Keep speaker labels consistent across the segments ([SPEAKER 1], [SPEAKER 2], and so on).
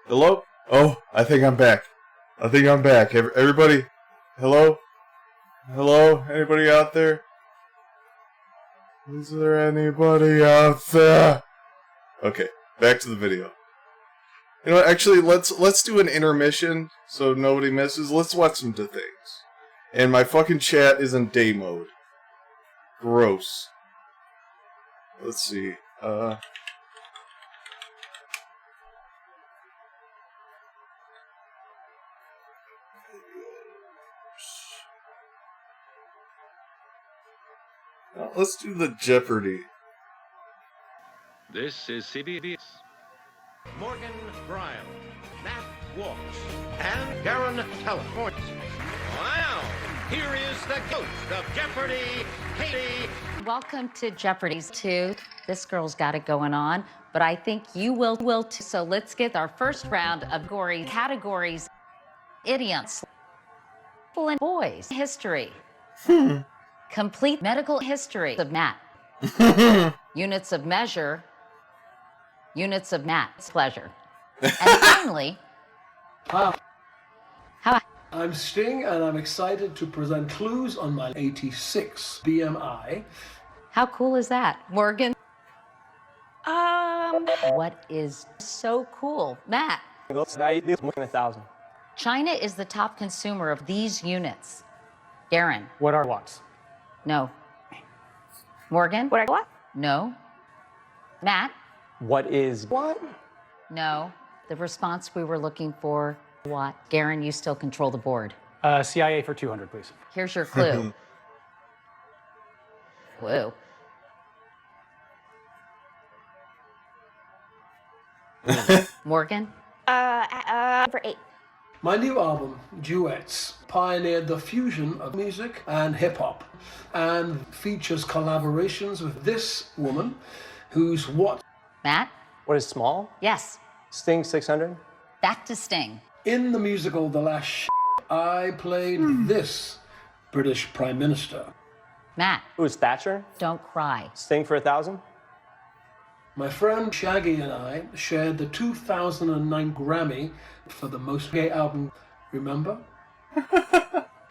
[SPEAKER 1] Hello? Oh, I think I'm back. Everybody, hello? Hello? Anybody out there? Is there anybody out there? Okay, back to the video. You know what, actually, let's do an intermission so nobody misses. Let's watch some things. And my fucking chat is in day mode. Gross. Let's see. Let's do the Jeopardy.
[SPEAKER 2] This is CBS.
[SPEAKER 3] Morgan Brian, Matt Walsh, and Darren Teller. Wow! Here is the ghost of Jeopardy, Katie.
[SPEAKER 4] Welcome to Jeopardy's 2. This girl's got it going on, but I think you will too. So let's get our first round of gory categories. Idioms. Boys. History. Complete medical history of Matt. Units of measure. Units of Matt's pleasure. And finally,
[SPEAKER 5] Hi,
[SPEAKER 4] how
[SPEAKER 5] I'm Sting, and I'm excited to present clues on my 86 BMI.
[SPEAKER 4] cool is that? Morgan? What is so cool? Matt?
[SPEAKER 6] More than 1,000.
[SPEAKER 4] China is the top consumer of these units. Garen?
[SPEAKER 6] What are watts?
[SPEAKER 4] No. Morgan?
[SPEAKER 7] What?
[SPEAKER 4] No. Matt?
[SPEAKER 6] What is what?
[SPEAKER 4] No. The response we were looking for, what? Garen, you still control the board.
[SPEAKER 6] CIA for 200, please.
[SPEAKER 4] Here's your clue. Whoa. Morgan?
[SPEAKER 7] For 8.
[SPEAKER 5] My new album, Duets, pioneered the fusion of music and hip-hop and features collaborations with this woman who's what?
[SPEAKER 4] Matt?
[SPEAKER 6] What is small?
[SPEAKER 4] Yes.
[SPEAKER 6] Sting 600?
[SPEAKER 4] Back to Sting.
[SPEAKER 5] In the musical The Last I played this British Prime Minister.
[SPEAKER 4] Matt,
[SPEAKER 6] Who's Thatcher?
[SPEAKER 4] don't cry.
[SPEAKER 6] Sting for 1,000?
[SPEAKER 5] My friend Shaggy and I shared the 2009 Grammy for the most gay album. Remember?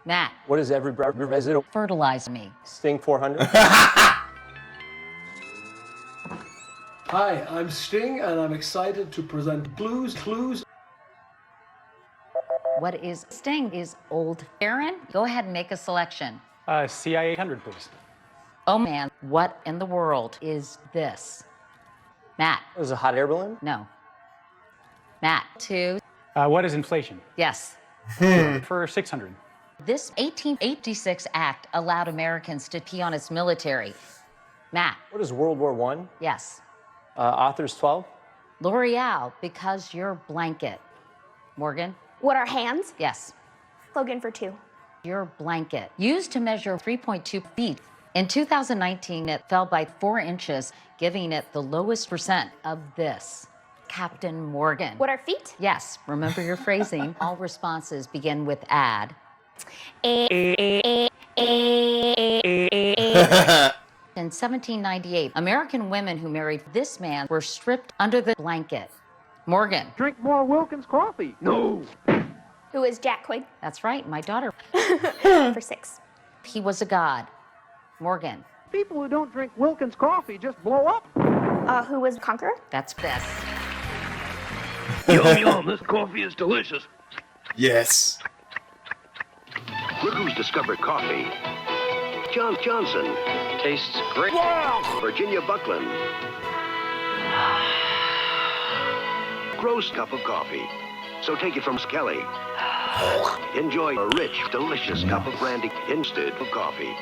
[SPEAKER 4] Matt,
[SPEAKER 6] What is every resident?
[SPEAKER 4] fertilize me.
[SPEAKER 6] Sting 400?
[SPEAKER 5] Hi, I'm Sting, and I'm excited to present clues.
[SPEAKER 4] What is Sting is old. Aaron, go ahead and make a selection.
[SPEAKER 6] CIA 800, please.
[SPEAKER 4] Oh man, what in the world is this? Matt,
[SPEAKER 6] What is a hot air balloon?
[SPEAKER 4] no. Matt, 2.
[SPEAKER 6] What is inflation?
[SPEAKER 4] Yes.
[SPEAKER 6] For 600.
[SPEAKER 4] This 1886 act allowed Americans to pee on its military. Matt,
[SPEAKER 6] What is World War I?
[SPEAKER 4] yes.
[SPEAKER 6] Authors 12?
[SPEAKER 4] L'Oreal, because your blanket. Morgan,
[SPEAKER 7] What are hands?
[SPEAKER 4] yes.
[SPEAKER 7] Slogan for 2.
[SPEAKER 4] Your blanket, used to measure 3.2 feet. In 2019, it fell by 4 inches, giving it the lowest percent of this. Captain Morgan.
[SPEAKER 7] What are feet?
[SPEAKER 4] Yes, remember your phrasing. All responses begin with add. In 1798, American women who married this man were stripped under the blanket. Morgan.
[SPEAKER 8] Drink more Wilkins coffee. No.
[SPEAKER 7] Who is Jack Quigg?
[SPEAKER 4] That's right, my daughter.
[SPEAKER 7] For 6.
[SPEAKER 4] He was a god. Morgan.
[SPEAKER 8] People who don't drink Wilkins coffee just blow up.
[SPEAKER 7] Who was Conqueror?
[SPEAKER 4] That's this.
[SPEAKER 8] Yum, yum, this coffee is delicious.
[SPEAKER 1] Yes.
[SPEAKER 9] Look who's discovered coffee. John Johnson.
[SPEAKER 6] Tastes great.
[SPEAKER 9] Virginia Buckland. Gross cup of coffee. So take it from Skelly. Enjoy a rich, delicious cup of brandy instead of coffee.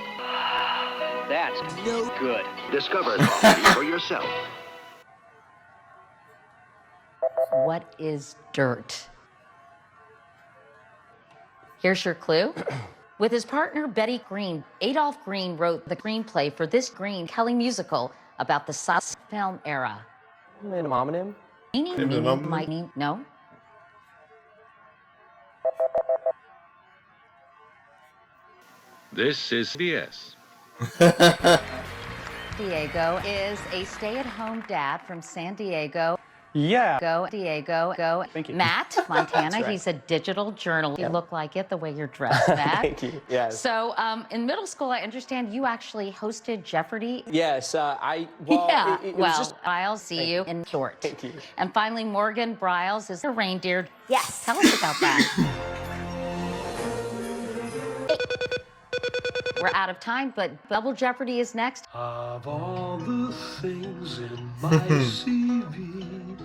[SPEAKER 6] That's no good.
[SPEAKER 9] Discover coffee for yourself.
[SPEAKER 4] What is dirt? Here's your clue. With his partner Betty Green, Adolph Green wrote the screenplay for this Green Kelly musical about the South film era.
[SPEAKER 6] An homonym?
[SPEAKER 4] No?
[SPEAKER 2] This is CBS.
[SPEAKER 4] Diego is a stay-at-home dad from San Diego.
[SPEAKER 6] Yeah.
[SPEAKER 4] Go, Diego. Go.
[SPEAKER 6] Thank you.
[SPEAKER 4] Matt Montana.
[SPEAKER 6] That's right.
[SPEAKER 4] He's a digital journalist.
[SPEAKER 6] Yep.
[SPEAKER 4] You look like it the way you're dressed, Matt.
[SPEAKER 6] Thank you. Yes.
[SPEAKER 4] So, in middle school, I understand you actually hosted Jeopardy.
[SPEAKER 6] Yes. Well,
[SPEAKER 4] Yeah.
[SPEAKER 6] it was
[SPEAKER 4] Well,
[SPEAKER 6] just.
[SPEAKER 4] I'll see you in short.
[SPEAKER 6] Thank you.
[SPEAKER 4] And finally, Morgan Briles is a reindeer.
[SPEAKER 7] Yes.
[SPEAKER 4] Tell us about that. We're out of time, but Double Jeopardy is next.
[SPEAKER 5] Of all the things in my CV,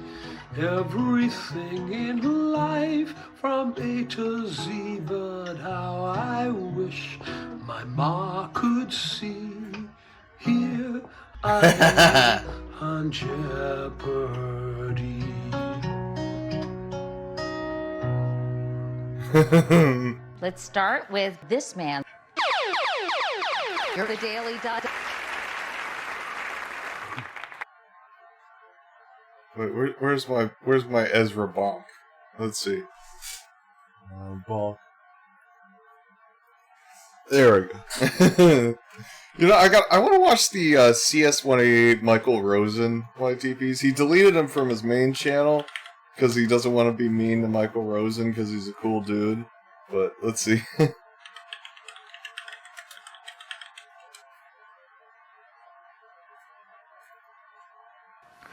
[SPEAKER 5] everything in life from A to Z, but how I wish my ma could see. Here I am on Jeopardy.
[SPEAKER 4] Let's start with this man. You're the Daily Dot.
[SPEAKER 1] Wait, where's my Ezra Bonk? Let's see. Bonk. There we go. You know, I want to watch the CS188 Michael Rosen YTPs. He deleted him from his main channel because he doesn't want to be mean to Michael Rosen because he's a cool dude. But let's see.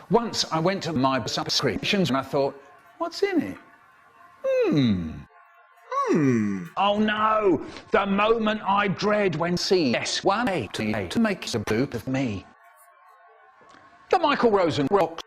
[SPEAKER 10] Once I went to my subscriptions and I thought, what's in it? Oh no! The moment I dread when CS188 to make a boot of me. The Michael Rosen rocks.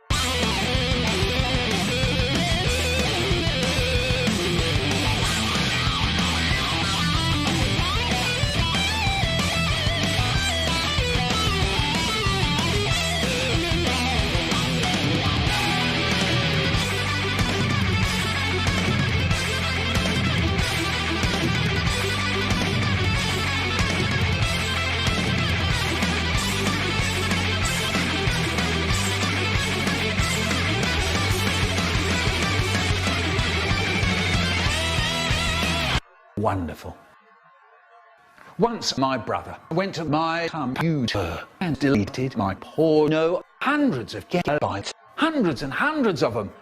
[SPEAKER 10] Wonderful. Once my brother went to my computer and deleted my porno, hundreds of gigabytes, hundreds and hundreds of them.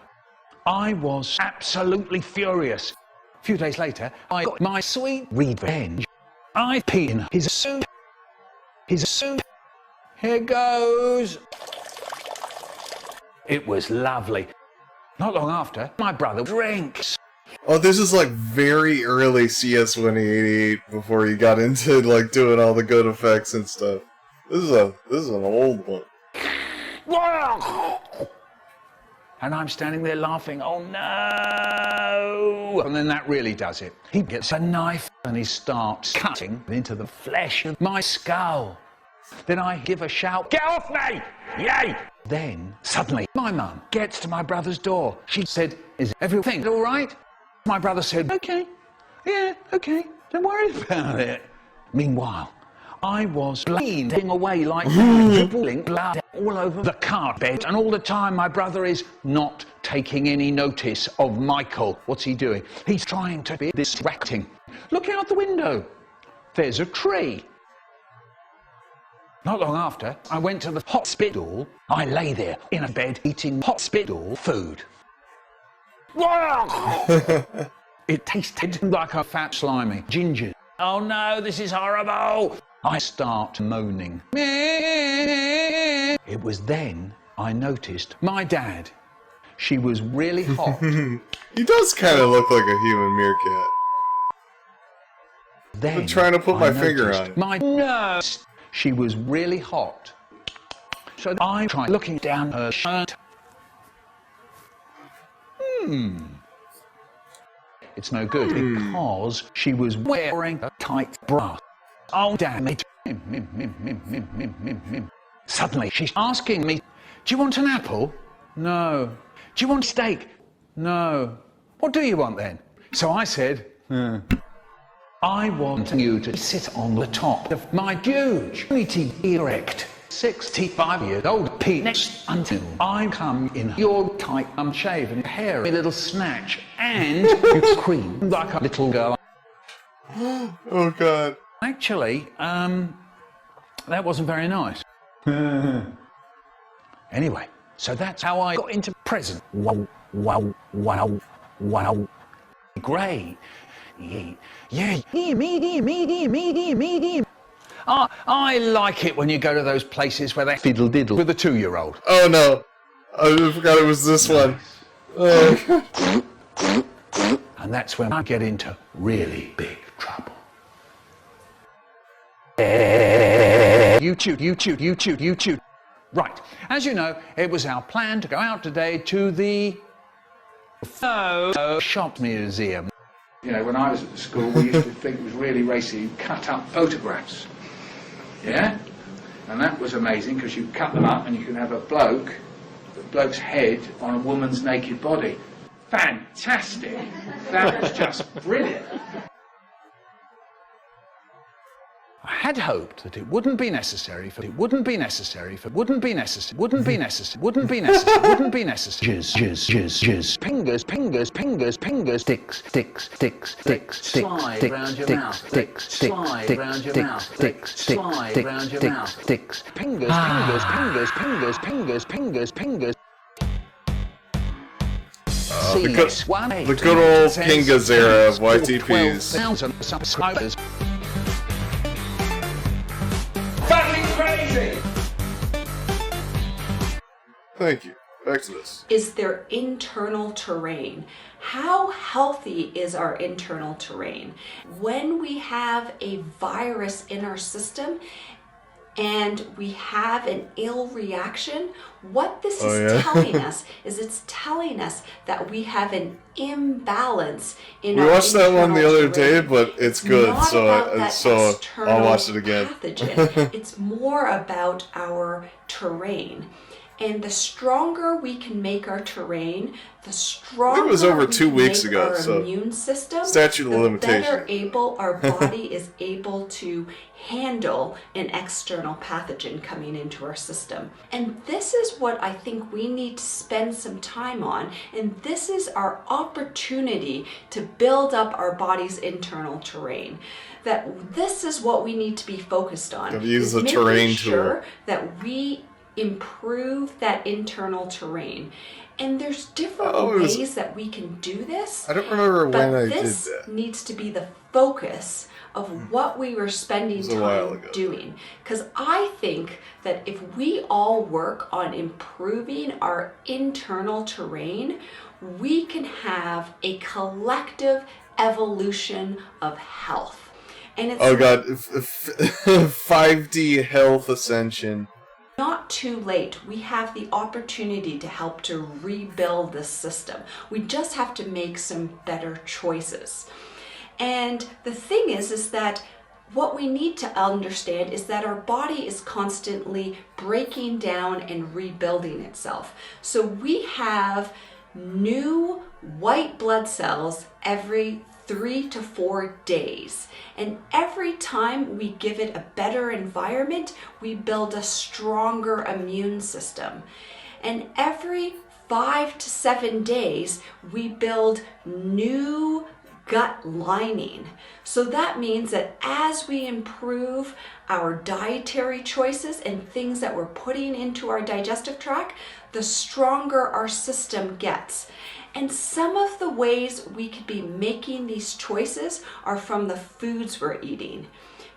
[SPEAKER 10] I was absolutely furious. A few days later, I got my sweet revenge. I peed in his suit. His suit. Here goes. It was lovely. Not long after, my brother drinks.
[SPEAKER 1] Oh, this is like very early CS188 before he got into like doing all the good effects and stuff. This is an old one.
[SPEAKER 10] And I'm standing there laughing, oh no! And then that really does it. He gets a knife and he starts cutting into the flesh of my skull. Then I give a shout, get off me! Yay! Then, suddenly, my mum gets to my brother's door. She said, is everything all right? My brother said, okay, yeah, okay, don't worry about it. Meanwhile, I was bleeding away like that, dribling blood all over the carpet, and all the time my brother is not taking any notice of Michael. What's he doing? He's trying to be distracting. Look out the window. There's a tree. Not long after, I went to the hospital. I lay there in a bed eating hospital food. It tasted like a fat slimy ginger. Oh no, this is horrible. I start moaning. It was then I noticed my dad. She was really hot.
[SPEAKER 1] He does kind of look like a human meerkat.
[SPEAKER 10] Then
[SPEAKER 1] I'm trying to put my finger
[SPEAKER 10] noticed
[SPEAKER 1] on it.
[SPEAKER 10] my nose. She was really hot. So I tried looking down her shirt. It's no good because she was wearing a tight bra. Oh, damn it. Suddenly, she's asking me, do you want an apple? No. Do you want steak? No. What do you want then? So I said, I want you to sit on the top of my huge, meaty, erect, 65-year-old penis until I come in your tight, unshaven, hairy little snatch and you scream like a little girl.
[SPEAKER 1] Oh, God.
[SPEAKER 10] Actually, that wasn't very nice. Anyway, So that's how I got into present. Wow, wow, wow, wow. Great. Yeah, medium. I like it when you go to those places where they fiddle diddle with a 2-year-old.
[SPEAKER 1] Oh no, I forgot it was this one. Oh.
[SPEAKER 10] And that's when I get into really big trouble. YouTube. Right, as you know, it was our plan to go out today to the Shop Museum. You know, when I was at the school, we used to think it was really racy. You cut up photographs, yeah? And that was amazing because you cut them up and you can have the bloke's head on a woman's naked body. Fantastic! That was just brilliant. I had hoped that it wouldn't be necessary for fingers,
[SPEAKER 1] The good old Pingas era of YTPs.
[SPEAKER 10] Crazy.
[SPEAKER 1] Thank you. Back to this.
[SPEAKER 11] Is their internal terrain. How healthy is our internal terrain? When we have a virus in our system and we have an ill reaction, what this is telling us is it's telling us that we have an imbalance in our
[SPEAKER 1] We watched that one the other day,
[SPEAKER 11] terrain.
[SPEAKER 1] but it's good,
[SPEAKER 11] not
[SPEAKER 1] so
[SPEAKER 11] about that
[SPEAKER 1] I'll watch it again.
[SPEAKER 11] Pathogen. It's more about our terrain. And the stronger we can make our terrain, the stronger
[SPEAKER 1] I think it was over
[SPEAKER 11] we
[SPEAKER 1] 2
[SPEAKER 11] can
[SPEAKER 1] weeks
[SPEAKER 11] make
[SPEAKER 1] ago,
[SPEAKER 11] our
[SPEAKER 1] so
[SPEAKER 11] immune system,
[SPEAKER 1] statute of
[SPEAKER 11] the
[SPEAKER 1] limitation.
[SPEAKER 11] better able our body is able to handle an external pathogen coming into our system. And this is what I think we need to spend some time on, and this is our opportunity to build up our body's internal terrain. That this is what we need to be focused on.
[SPEAKER 1] Gotta use
[SPEAKER 11] is
[SPEAKER 1] the
[SPEAKER 11] making
[SPEAKER 1] terrain
[SPEAKER 11] sure
[SPEAKER 1] tool.
[SPEAKER 11] that we improve that internal terrain. And there's different
[SPEAKER 1] Oh,
[SPEAKER 11] ways that we can do this.
[SPEAKER 1] I don't remember
[SPEAKER 11] but
[SPEAKER 1] when I did
[SPEAKER 11] this
[SPEAKER 1] that.
[SPEAKER 11] needs to be the focus of what we were spending
[SPEAKER 1] It was a while
[SPEAKER 11] time
[SPEAKER 1] ago.
[SPEAKER 11] doing. Because I think that if we all work on improving our internal terrain, we can have a collective evolution of health. And it's
[SPEAKER 1] Oh god, 5D health ascension.
[SPEAKER 11] not too late. We have the opportunity to help to rebuild this system. We just have to make some better choices. And the thing is that what we need to understand is that our body is constantly breaking down and rebuilding itself. So we have new white blood cells every 3 to 4 days. And every time we give it a better environment, we build a stronger immune system. And every 5 to 7 days, we build new gut lining. So that means that as we improve our dietary choices and things that we're putting into our digestive tract, the stronger our system gets. And some of the ways we could be making these choices are from the foods we're eating,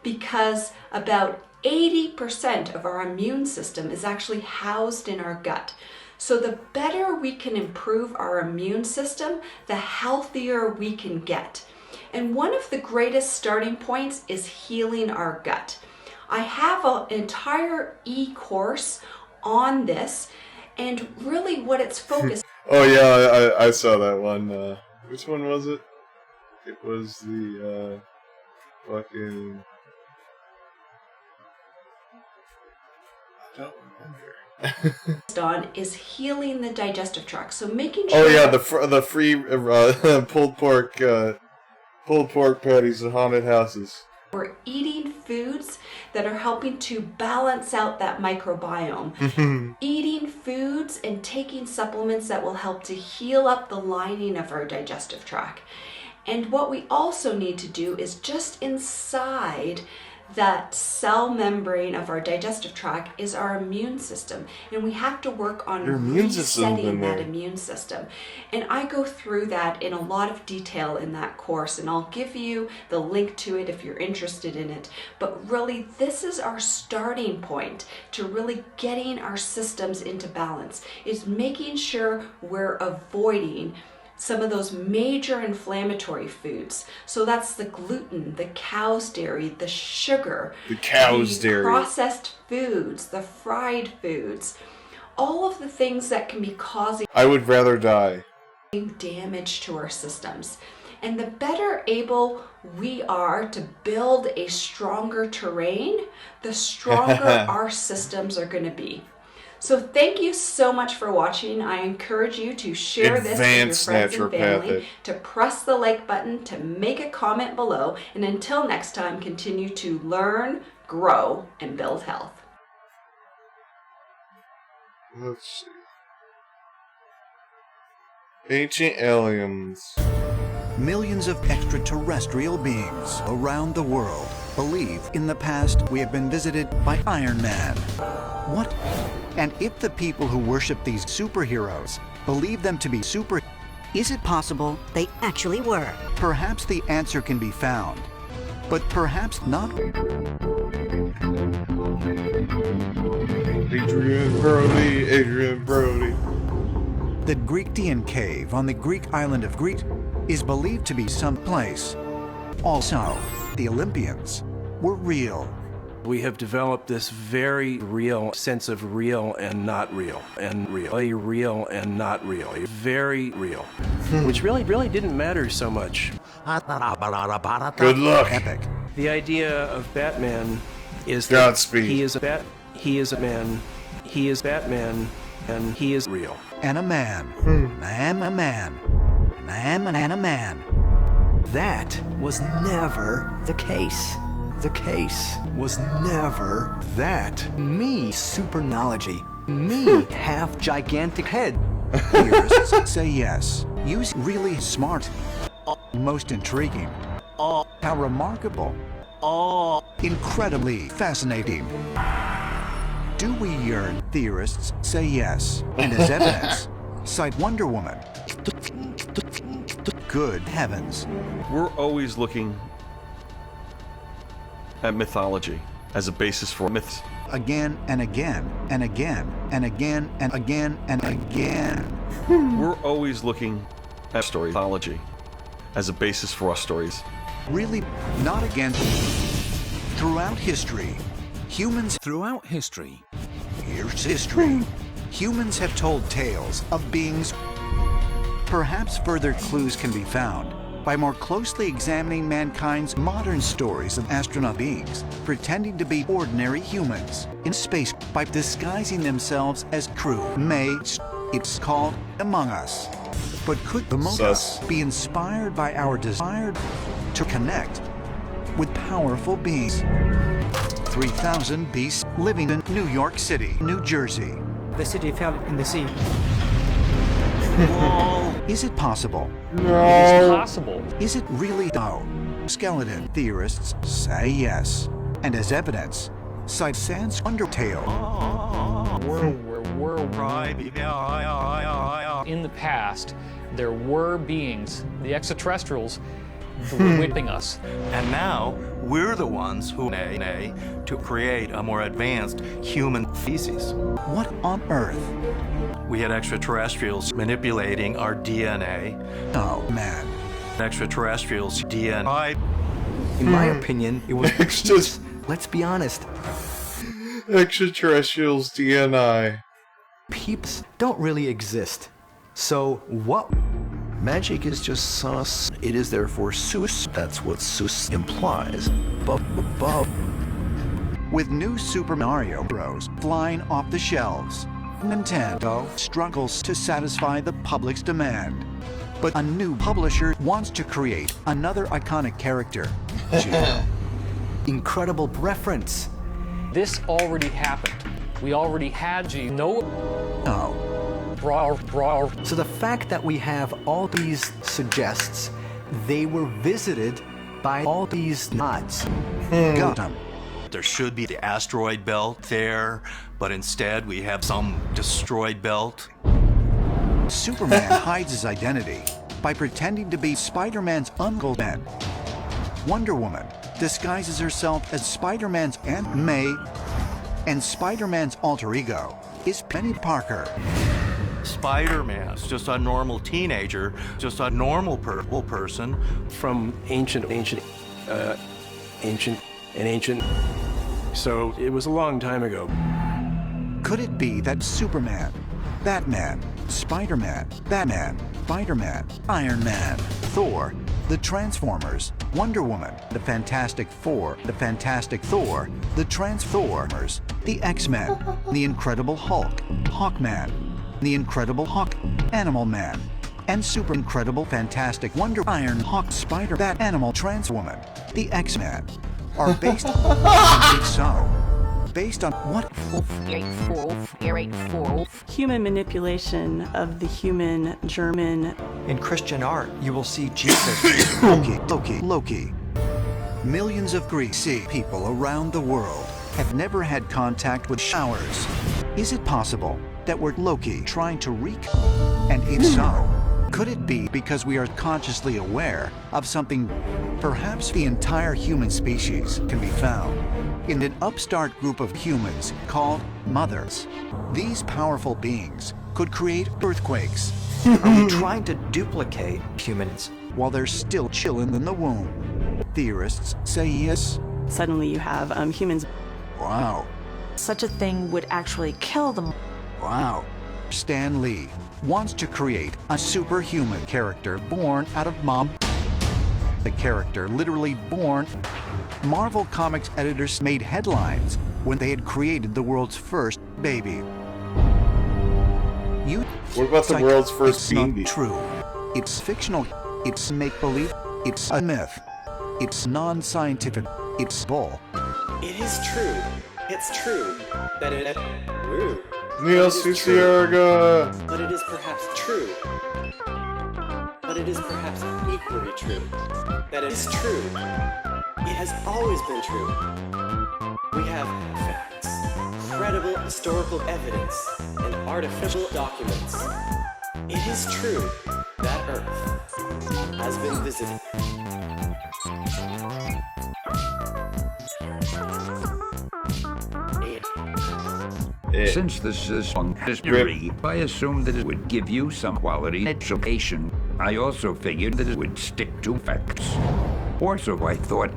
[SPEAKER 11] because about 80% of our immune system is actually housed in our gut. So the better we can improve our immune system, the healthier we can get. And one of the greatest starting points is healing our gut. I have an entire e-course on this, and really what it's focused
[SPEAKER 1] Oh yeah, I saw that one. Which one was it? It was the fucking. I don't remember.
[SPEAKER 11] on is healing the digestive tract. So making sure.
[SPEAKER 1] Oh yeah, the free pulled pork patties at haunted houses.
[SPEAKER 11] We're eating foods that are helping to balance out that microbiome. Eating foods and taking supplements that will help to heal up the lining of our digestive tract. And what we also need to do is just inside that cell membrane of our digestive tract is our immune system, and we have to work on
[SPEAKER 1] Your immune system's
[SPEAKER 11] resetting
[SPEAKER 1] in
[SPEAKER 11] that
[SPEAKER 1] there.
[SPEAKER 11] immune system. And I go through that in a lot of detail in that course, and I'll give you the link to it if you're interested in it. But really, this is our starting point to really getting our systems into balance, is making sure we're avoiding some of those major inflammatory foods. So that's the gluten, the cow's dairy, the sugar,
[SPEAKER 1] The cow's dairy.
[SPEAKER 11] processed foods, the fried foods, all of the things that can be causing
[SPEAKER 1] I would rather die.
[SPEAKER 11] damage to our systems. And the better able we are to build a stronger terrain, the stronger our systems are going to be. So thank you so much for watching. I encourage you to share this with your
[SPEAKER 1] Advanced
[SPEAKER 11] friends and family,
[SPEAKER 1] naturopathic.
[SPEAKER 11] to press the like button, to make a comment below, and until next time, continue to learn, grow, and build health.
[SPEAKER 1] Let's see. Ancient aliens.
[SPEAKER 12] Millions of extraterrestrial beings around the world believe in the past we have been visited by Iron Man. What? And if the people who worship these superheroes believe them to be is it possible they actually were? Perhaps the answer can be found, but perhaps not.
[SPEAKER 1] Adrian Brody.
[SPEAKER 12] The Greektian cave on the Greek island of Crete is believed to be someplace. Also, the Olympians were real.
[SPEAKER 13] We have developed this very real sense of real and not real, and real, a real and not real, a very real, which really didn't matter so much.
[SPEAKER 1] Good luck.
[SPEAKER 12] Epic.
[SPEAKER 13] The idea of Batman is
[SPEAKER 1] Godspeed.
[SPEAKER 13] He is a man, he is Batman, and he is real.
[SPEAKER 12] And a man. Man, a man. Man, and a man.
[SPEAKER 14] That was never the case. The case was never that. Me, supernology. Me, half gigantic head.
[SPEAKER 12] Here's say yes. Use really smart. Most intriguing. How remarkable. Incredibly fascinating. Do we yearn? Theorists say yes. And as evidence, cite Wonder Woman. Good heavens.
[SPEAKER 15] We're always looking at mythology as a basis for myths.
[SPEAKER 12] Again and again and again and again and again and again.
[SPEAKER 15] We're always looking at storyology as a basis for our stories.
[SPEAKER 12] Really, not again. Throughout history, humans.
[SPEAKER 10] Throughout history.
[SPEAKER 12] Here's history. Humans have told tales of beings. Perhaps further clues can be found by more closely examining mankind's modern stories of astronaut beings pretending to be ordinary humans in space by disguising themselves as crew. It's called Among Us. But could Among Us be inspired by our desire to connect with powerful beings? 3,000 beasts living in New York City, New Jersey.
[SPEAKER 14] The city fell in the sea.
[SPEAKER 12] Is it possible?
[SPEAKER 1] No.
[SPEAKER 6] It's possible.
[SPEAKER 12] Is it really? No. Skeleton theorists say yes. And as evidence, cite Sans Undertale.
[SPEAKER 16] In the past, there were beings, the extraterrestrials, who were whipping us.
[SPEAKER 17] And now, we're the ones who to create a more advanced human species.
[SPEAKER 12] What on earth?
[SPEAKER 17] We had extraterrestrials manipulating our DNA.
[SPEAKER 12] Oh, man.
[SPEAKER 17] Extraterrestrials' DNA.
[SPEAKER 14] In my opinion, it was
[SPEAKER 1] just.
[SPEAKER 14] Let's be honest.
[SPEAKER 1] Extraterrestrials' DNA.
[SPEAKER 14] Peeps don't really exist. So what?
[SPEAKER 18] Magic is just sauce. It is therefore sus. That's what sus implies.
[SPEAKER 12] With new Super Mario Bros. Flying off the shelves, Nintendo struggles to satisfy the public's demand. But a new publisher wants to create another iconic character.
[SPEAKER 14] Incredible reference.
[SPEAKER 16] This already happened. We already had G. No.
[SPEAKER 14] So the fact that we have all these suggests they were visited by all these nods.
[SPEAKER 12] Got 'em.
[SPEAKER 17] There should be the asteroid belt there, but instead we have some destroyed belt.
[SPEAKER 12] Superman hides his identity by pretending to be Spider-Man's Uncle Ben. Wonder Woman disguises herself as Spider-Man's Aunt May, and Spider-Man's alter ego is Penny Parker.
[SPEAKER 17] Spider-Man is just a normal teenager, just a normal person.
[SPEAKER 13] From ancient. So it was a long time ago.
[SPEAKER 12] Could it be that Superman, Batman, Spider-Man, Batman, Spider-Man, Iron Man, Thor, the Transformers, Wonder Woman, the Fantastic Four, the Fantastic Thor, the Transformers, the X-Men, the Incredible Hulk, Hawkman, the Incredible Hawk, Animal Man, and Super Incredible Fantastic Wonder Iron Hawk Spider Bat Animal Trans Woman, the X-Men, are based on so. Based on what?
[SPEAKER 19] Human manipulation of the human German.
[SPEAKER 14] In Christian art, you will see Jesus.
[SPEAKER 12] Loki. Millions of greasy people around the world have never had contact with showers. Is it possible that we're Loki trying to wreak? And if so, could it be because we are consciously aware of something? Perhaps the entire human species can be found in an upstart group of humans called mothers. These powerful beings could create earthquakes.
[SPEAKER 14] Are we trying to duplicate humans
[SPEAKER 12] while they're still chilling in the womb? Theorists say yes.
[SPEAKER 19] Suddenly you have humans.
[SPEAKER 12] Wow.
[SPEAKER 20] Such a thing would actually kill them.
[SPEAKER 12] Wow. Stan Lee wants to create a superhuman character born out of mom. The character literally born. Marvel Comics editors made headlines when they had created the world's first baby.
[SPEAKER 1] What about the world's first baby?
[SPEAKER 12] It's not true. It's fictional. It's make-believe. It's a myth. It's non-scientific. It's bull.
[SPEAKER 21] It is true. It's true that it. Woo.
[SPEAKER 1] Neil Cicierga.
[SPEAKER 21] But it is perhaps true. But it is perhaps equally true that it is true. It has always been true. We have facts, credible historical evidence, and artificial documents. It is true that Earth has been visited.
[SPEAKER 10] Since this is on history, I assumed that it would give you some quality education. I also figured that it would stick to facts. Or so I thought.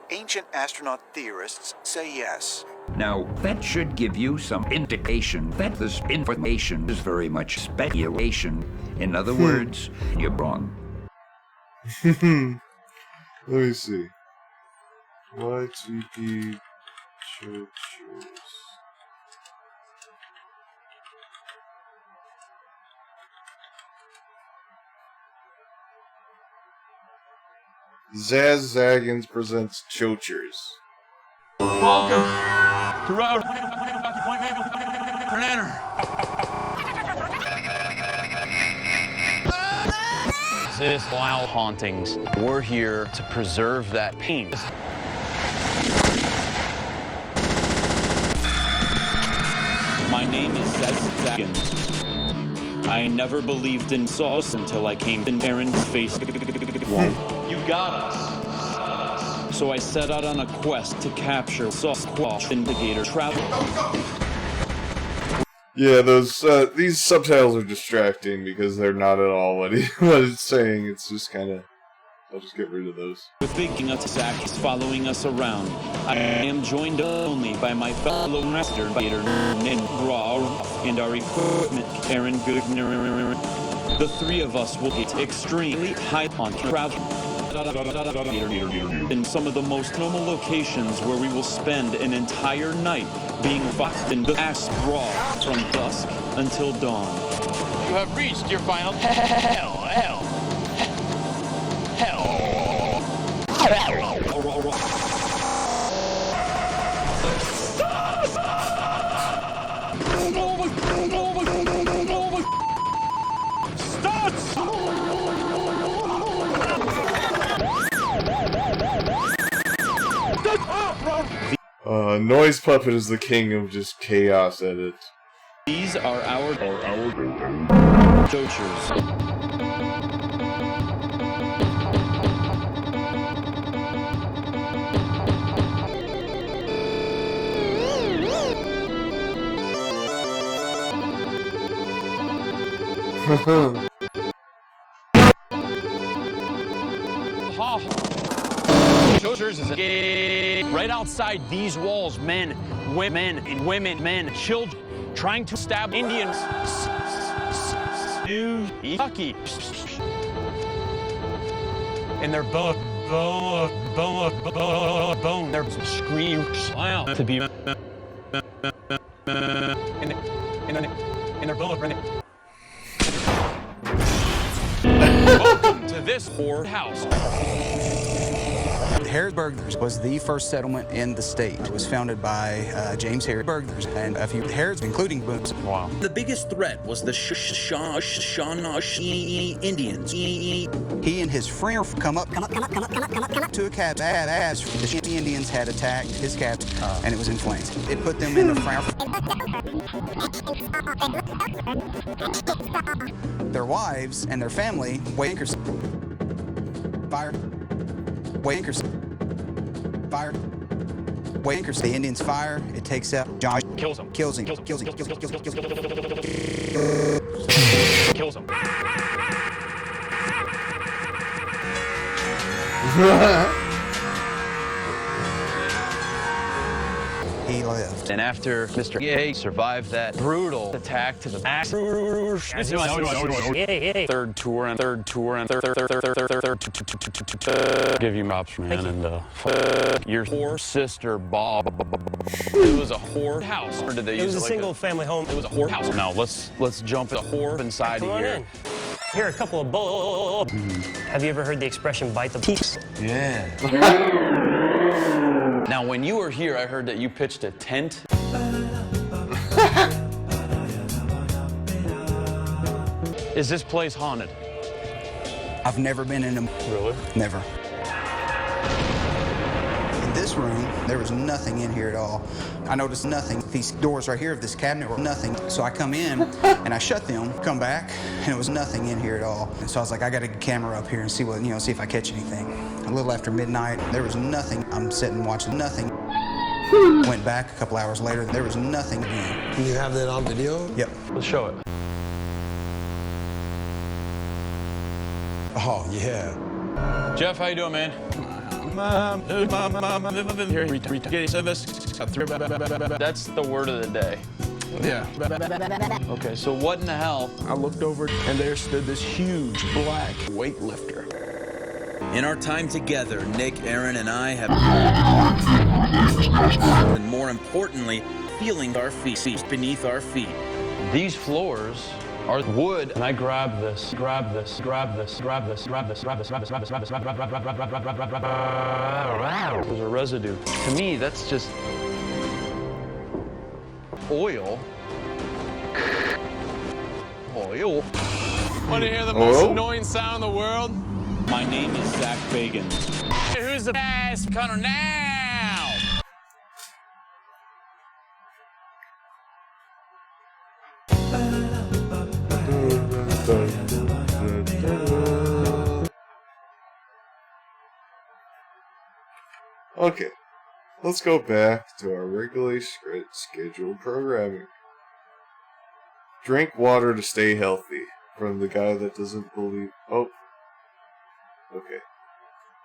[SPEAKER 12] Ancient astronaut theorists say yes.
[SPEAKER 10] Now, that should give you some indication that this information is very much speculation. In other words, you're wrong.
[SPEAKER 1] Let me see. YTP churches. Zaz Zaggins presents Chochers.
[SPEAKER 22] Welcome to Road Planner. This wild hauntings. We're here to preserve that pain. My name is Zaz Zaggins. I never believed in sauce until I came to Aaron's face. You got us. So I set out on a quest to capture Sasquatch Indicator Travel.
[SPEAKER 1] Yeah, these subtitles are distracting because they're not at all what it's saying. It's just kind of. I'll just get rid of those.
[SPEAKER 22] With Big Nutsack is following us around. I am joined only by my fellow master named Raw and our equipment, Aaron Goodner. The three of us will get extremely high on travel in some of the most normal locations where we will spend an entire night being fucked in the ass raw from dusk until dawn. You have reached your final hell.
[SPEAKER 1] Noise Puppet is the king of just chaos edits.
[SPEAKER 22] These are our Dochers. Dochers is right outside these walls. Men, women, children trying to stab Indians. Yucky. And their bone. Their scream smile to be. And their bone. Welcome to this poor house.
[SPEAKER 3] Harrisburg was the first settlement in the state. It was founded by James Harrisburg and a few Harris, including Boone's.
[SPEAKER 22] Wow.
[SPEAKER 8] The biggest threat was the Shawnee Indians.
[SPEAKER 3] He and his friend come up to a cabin. The Indians had attacked his cabin, and it was in flames. It put them in the Their wives and their family, Wankers, fire. Wankers, fire. Wankers, the Indians fire. It takes out Josh.
[SPEAKER 22] Kills him.
[SPEAKER 3] Kills him. He lived.
[SPEAKER 22] And after Mr. Yeh survived that brutal attack to the back, third tour and give you props, man, and your poor sister Bob. It was a whore house. Or did they
[SPEAKER 23] It
[SPEAKER 22] use
[SPEAKER 23] was a single-family home.
[SPEAKER 22] It was a whore house. Now let's jump the whore inside
[SPEAKER 23] Come
[SPEAKER 22] of
[SPEAKER 23] on
[SPEAKER 22] here.
[SPEAKER 23] in. Here, a couple of bullets. Have you ever heard the expression "bite the peeps"?
[SPEAKER 22] Yeah. Now, when you were here, I heard that you pitched a tent. Is this place haunted?
[SPEAKER 3] I've never been in them.
[SPEAKER 22] Really?
[SPEAKER 3] Never. In this room, there was nothing in here at all. I noticed nothing. These doors right here of this cabinet were nothing. So I come in and I shut them, come back, and it was nothing in here at all. And so I was like, I got a camera up here and see what, see if I catch anything. A little after midnight, there was nothing. I'm sitting watching nothing. Went back a couple hours later, there was nothing again.
[SPEAKER 24] Do you have that on video?
[SPEAKER 3] Yep.
[SPEAKER 22] Let's show it.
[SPEAKER 24] Oh, yeah.
[SPEAKER 22] Jeff, how you doing, man? That's the word of the day.
[SPEAKER 24] Yeah.
[SPEAKER 22] Okay, so what in the hell?
[SPEAKER 24] I looked over and there stood this huge black weightlifter.
[SPEAKER 8] In our time together, Nick, Aaron, and I have, and more importantly, feeling our feet beneath our feet.
[SPEAKER 22] These floors are wood, and I grab this. There's a residue. To me, that's just oil. Oil. Want to hear the most annoying sound in the world? My name is Zach Fagan.
[SPEAKER 8] Who's the best Connor now?
[SPEAKER 1] Okay, let's go back to our regularly scheduled programming. Drink water to stay healthy. From the guy that doesn't believe... Oh. Okay.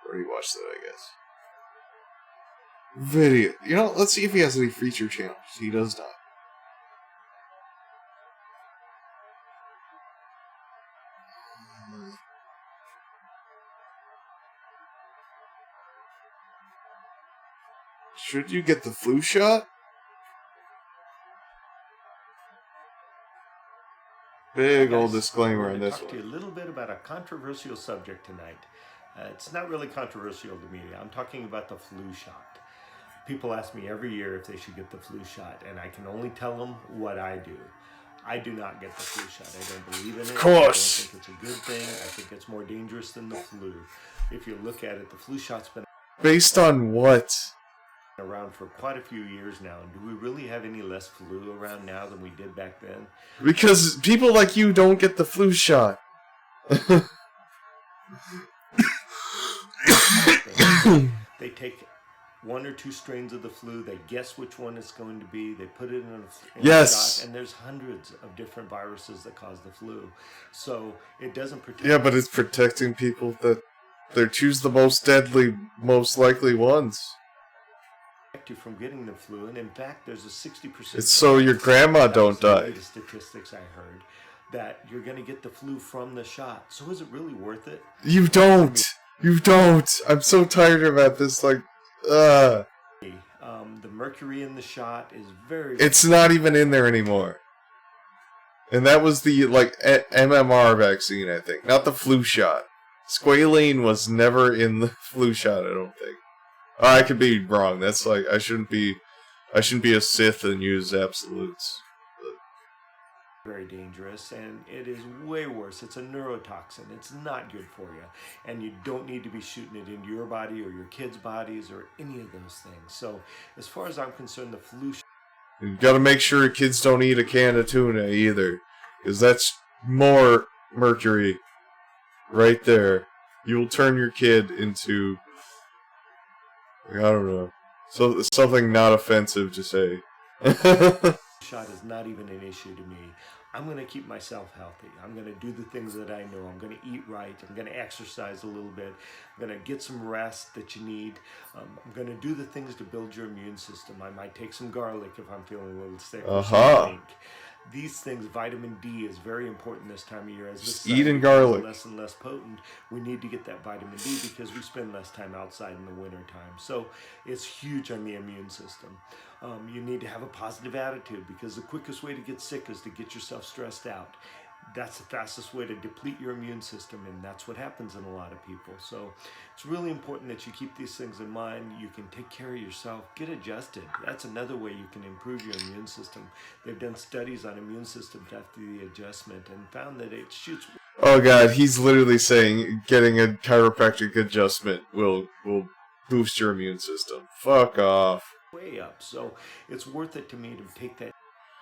[SPEAKER 1] Already watched that, I guess. Video. Let's see if he has any feature channels. He does not. Should you get the flu shot? Big old disclaimer on this
[SPEAKER 25] one. I'll talk to you a little bit about a controversial subject tonight. It's not really controversial to me. I'm talking about the flu shot. People ask me every year if they should get the flu shot, and I can only tell them what I do. I do not get the flu shot. I don't believe in it.
[SPEAKER 1] Of course.
[SPEAKER 25] I don't think it's a good thing. I think it's more dangerous than the flu. If you look at it, the flu shot's been...
[SPEAKER 1] Based on what?
[SPEAKER 25] around for quite a few years now. And do we really have any less flu around now than we did back then?
[SPEAKER 1] Because people like you don't get the flu shot.
[SPEAKER 25] They take one or two strains of the flu, they guess which one it's going to be, they put it in a
[SPEAKER 1] Yes.
[SPEAKER 25] shot, and there's hundreds of different viruses that cause the flu. So it doesn't protect.
[SPEAKER 1] Yeah, but it's protecting people that they choose the most deadly, most likely ones.
[SPEAKER 25] You from getting the flu, and in fact, there's a 60%.
[SPEAKER 1] It's so your grandma don't die.
[SPEAKER 25] The statistics I heard that you're going to get the flu from the shot. So is it really worth it?
[SPEAKER 1] You don't. You don't. I'm so tired about this. Like,
[SPEAKER 25] the mercury in the shot is very.
[SPEAKER 1] It's not even in there anymore. And that was the MMR vaccine, I think, not the flu shot. Squalene was never in the flu shot, I don't think. I could be wrong. That's like I shouldn't be a Sith and use absolutes.
[SPEAKER 25] Very dangerous, and it is way worse. It's a neurotoxin. It's not good for you, and you don't need to be shooting it into your body or your kids' bodies or any of those things. So, as far as I'm concerned, the flu.
[SPEAKER 1] You got to make sure kids don't eat a can of tuna either, because that's more mercury right there. You will turn your kid into. I don't know. So something not offensive to say.
[SPEAKER 25] Shot is not even an issue to me. I'm going to keep myself healthy. I'm going to do the things that I know. I'm going to eat right. I'm going to exercise a little bit. I'm going to get some rest that you need. I'm going to do the things to build your immune system. I might take some garlic if I'm feeling a little sick. These things, vitamin D is very important this time of year. As
[SPEAKER 1] Just
[SPEAKER 25] the sun
[SPEAKER 1] eating
[SPEAKER 25] becomes
[SPEAKER 1] garlic.
[SPEAKER 25] less and less potent, we need to get that vitamin D because we spend less time outside in the winter time. So it's huge on the immune system. You need to have a positive attitude because the quickest way to get sick is to get yourself stressed out. That's the fastest way to deplete your immune system, and that's what happens in a lot of people. So it's really important that you keep these things in mind. You can take care of yourself, get adjusted. That's another way you can improve your immune system. They've done studies on immune systems after the adjustment and found that it shoots.
[SPEAKER 1] Oh god, he's literally saying getting a chiropractic adjustment will boost your immune system. Fuck off.
[SPEAKER 25] Way up. So it's worth it to me to take that.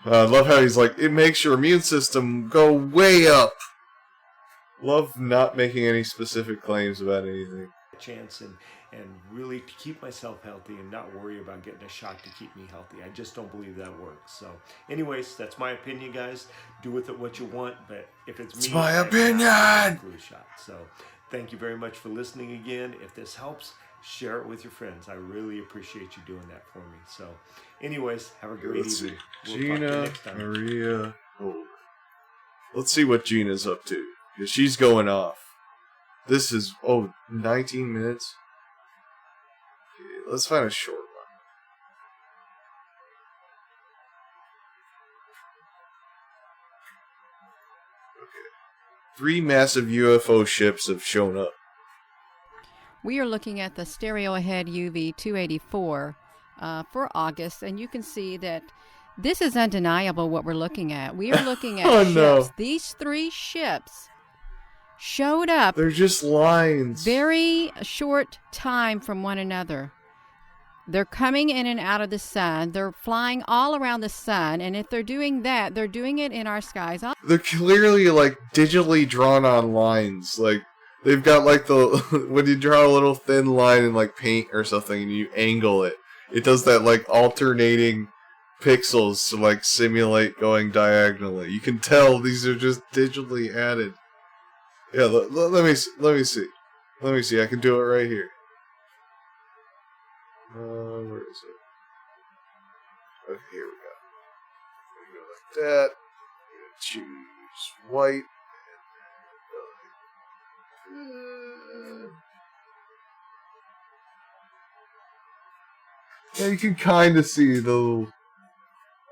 [SPEAKER 1] I love how he's like, it makes your immune system go way up. Love not making any specific claims about anything.
[SPEAKER 25] Chance and really to keep myself healthy and not worry about getting a shot to keep me healthy. I just don't believe that works. So anyways, that's my opinion, guys. Do with it what you want, but if it's me,
[SPEAKER 1] It's my
[SPEAKER 25] I'm
[SPEAKER 1] opinion!
[SPEAKER 25] not flu shot. So thank you very much for listening again. If this helps, share it with your friends. I really appreciate you doing that for me. So anyways, have a great
[SPEAKER 1] Let's
[SPEAKER 25] evening.
[SPEAKER 1] see.
[SPEAKER 25] We'll talk to you
[SPEAKER 1] Gina,
[SPEAKER 25] next time.
[SPEAKER 1] Maria, let's see what Gina's up to. Because she's going off. This is, 19 minutes? Okay, let's find a short one. Okay. 3 massive UFO ships have shown up.
[SPEAKER 2] We are looking at the Stereo Ahead UV 284 for August, and you can see that this is undeniable what we're looking at. We are looking at
[SPEAKER 1] Oh,
[SPEAKER 2] ships.
[SPEAKER 1] no.
[SPEAKER 2] These 3 ships showed up
[SPEAKER 1] They're just lines.
[SPEAKER 2] very short time from one another. They're coming in and out of the sun. They're flying all around the sun, and if they're doing that, they're doing it in our skies.
[SPEAKER 1] They're clearly, digitally drawn on lines. They've got, when you draw a little thin line in, paint or something and you angle it, it does that, alternating pixels to, simulate going diagonally. You can tell these are just digitally added. Yeah, let me see. Let me see. I can do it right here. Where is it? Okay, here we go. We go like that. Choose white. Yeah, you can kind of see the little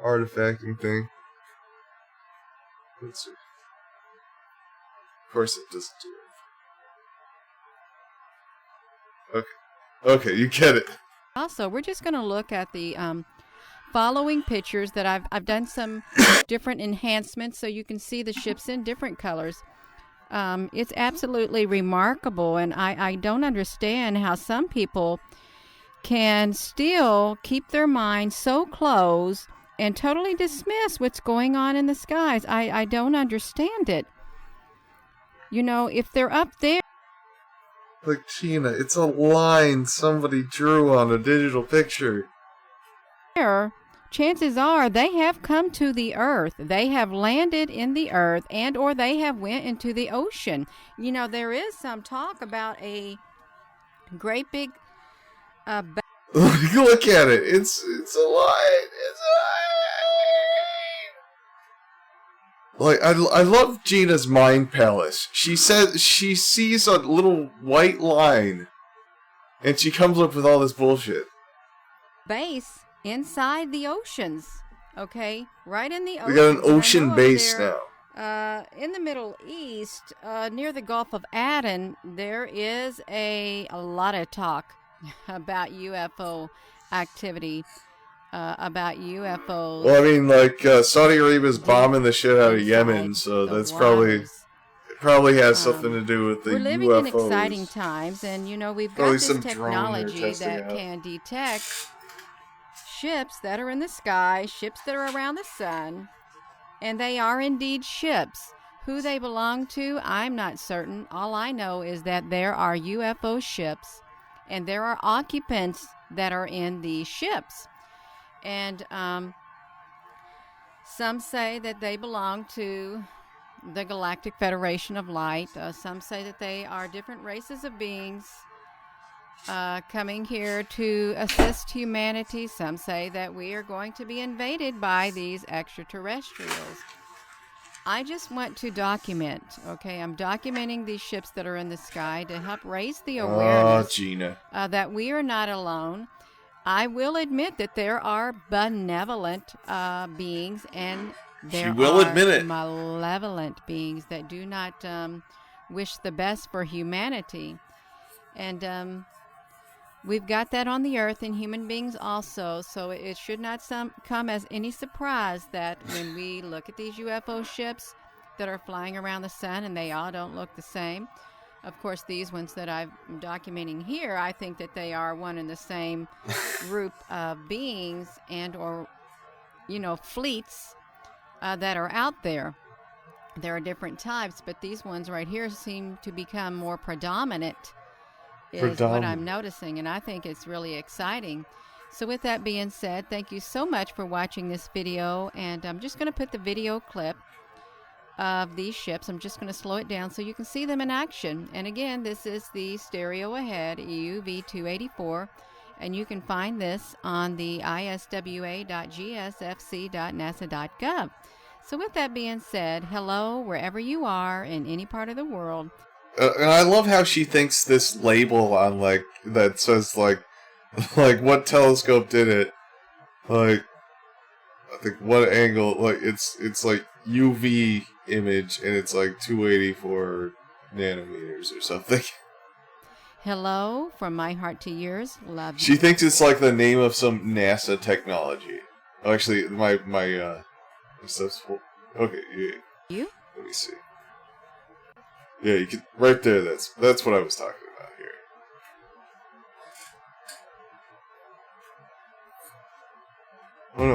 [SPEAKER 1] artifacting thing. Let's see. Of course it doesn't do it. Okay, you get it.
[SPEAKER 2] Also, we're just going to look at the following pictures that I've done some different enhancements so you can see the ships in different colors. It's absolutely remarkable, and I don't understand how some people can still keep their minds so closed and totally dismiss what's going on in the skies. I don't understand it. You know, if they're up there.
[SPEAKER 1] Like, Gina, it's a line somebody drew on a digital picture.
[SPEAKER 2] Chances are they have come to the earth. They have landed in the earth, and or they have went into the ocean. You know, there is some talk about a great big
[SPEAKER 1] Look at it. It's a line. It's a line. Like, I love Gina's mind palace. She says she sees a little white line, and she comes up with all this bullshit.
[SPEAKER 2] Base inside the oceans, okay? Right in the ocean.
[SPEAKER 1] We got an ocean base now.
[SPEAKER 2] In the Middle East, near the Gulf of Aden, there is a lot of talk about UFO activity, about UFOs.
[SPEAKER 1] Well, I mean, like, Saudi Arabia's bombing the shit out of Yemen, so that's probably has something to do with the UFOs.
[SPEAKER 2] We're living in exciting times, and, you know, we've got this technology that can detect ships that are in the sky, ships that are around the sun, and they are indeed ships. Who they belong to, I'm not certain. All I know is that there are UFO ships, and there are occupants that are in these ships. And some say that they belong to the Galactic Federation of Light. Some say that they are different races of beings coming here to assist humanity. Some say that we are going to be invaded by these extraterrestrials. I just want to document, okay? I'm documenting these ships that are in the sky to help raise the awareness
[SPEAKER 1] Gina.
[SPEAKER 2] That we are not alone. I will admit that there are benevolent beings, and there are malevolent beings that do not wish the best for humanity. And we've got that on the earth in human beings also, so it should not come as any surprise that when we look at these UFO ships that are flying around the sun, and they all don't look the same. Of course, these ones that I'm documenting here, I think that they are one and the same group of beings and or, you know, fleets that are out there. There are different types, but these ones right here seem to become more predominant. Is what I'm noticing, and I think it's really exciting. So with that being said, thank you so much for watching this video, and I'm just going to put the video clip of these ships. I'm just going to slow it down so you can see them in action. And again, this is the Stereo Ahead EUV-284, and you can find this on the iswa.gsfc.nasa.gov. So with that being said, hello wherever you are in any part of the world.
[SPEAKER 1] And I love how she thinks this label on, like, that says, like what telescope did it, like, I think what angle, like, it's like UV image, and it's like 284 nanometers or something.
[SPEAKER 2] Hello from my heart to yours. Love you.
[SPEAKER 1] She thinks it's like the name of some NASA technology. Oh, actually, my stuff's full. Okay, yeah.
[SPEAKER 2] You?
[SPEAKER 1] Let me see. Yeah, you can right there. That's what I was talking about here.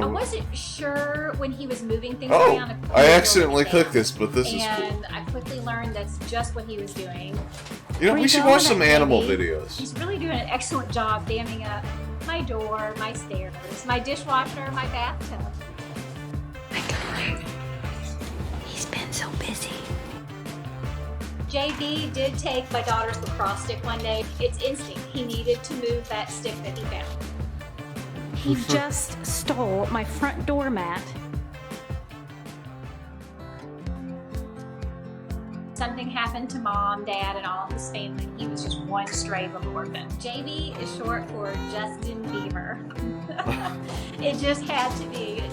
[SPEAKER 4] I wasn't sure when he was moving things around.
[SPEAKER 1] I accidentally clicked this, but this is cool.
[SPEAKER 4] And I quickly learned that's just what he was doing.
[SPEAKER 1] You know, we should watch some animal videos.
[SPEAKER 4] He's really doing an excellent job damming up my door, my stairs, my dishwasher, my bathtub. My God, he's been so busy. JB did take my daughter's lacrosse stick one day. It's instinct. He needed to move that stick that he found.
[SPEAKER 5] He just stole my front doormat.
[SPEAKER 4] Something happened to Mom, Dad, and all his family. He was just one stray little orphan. JB is short for Justin Bieber. It just had to be.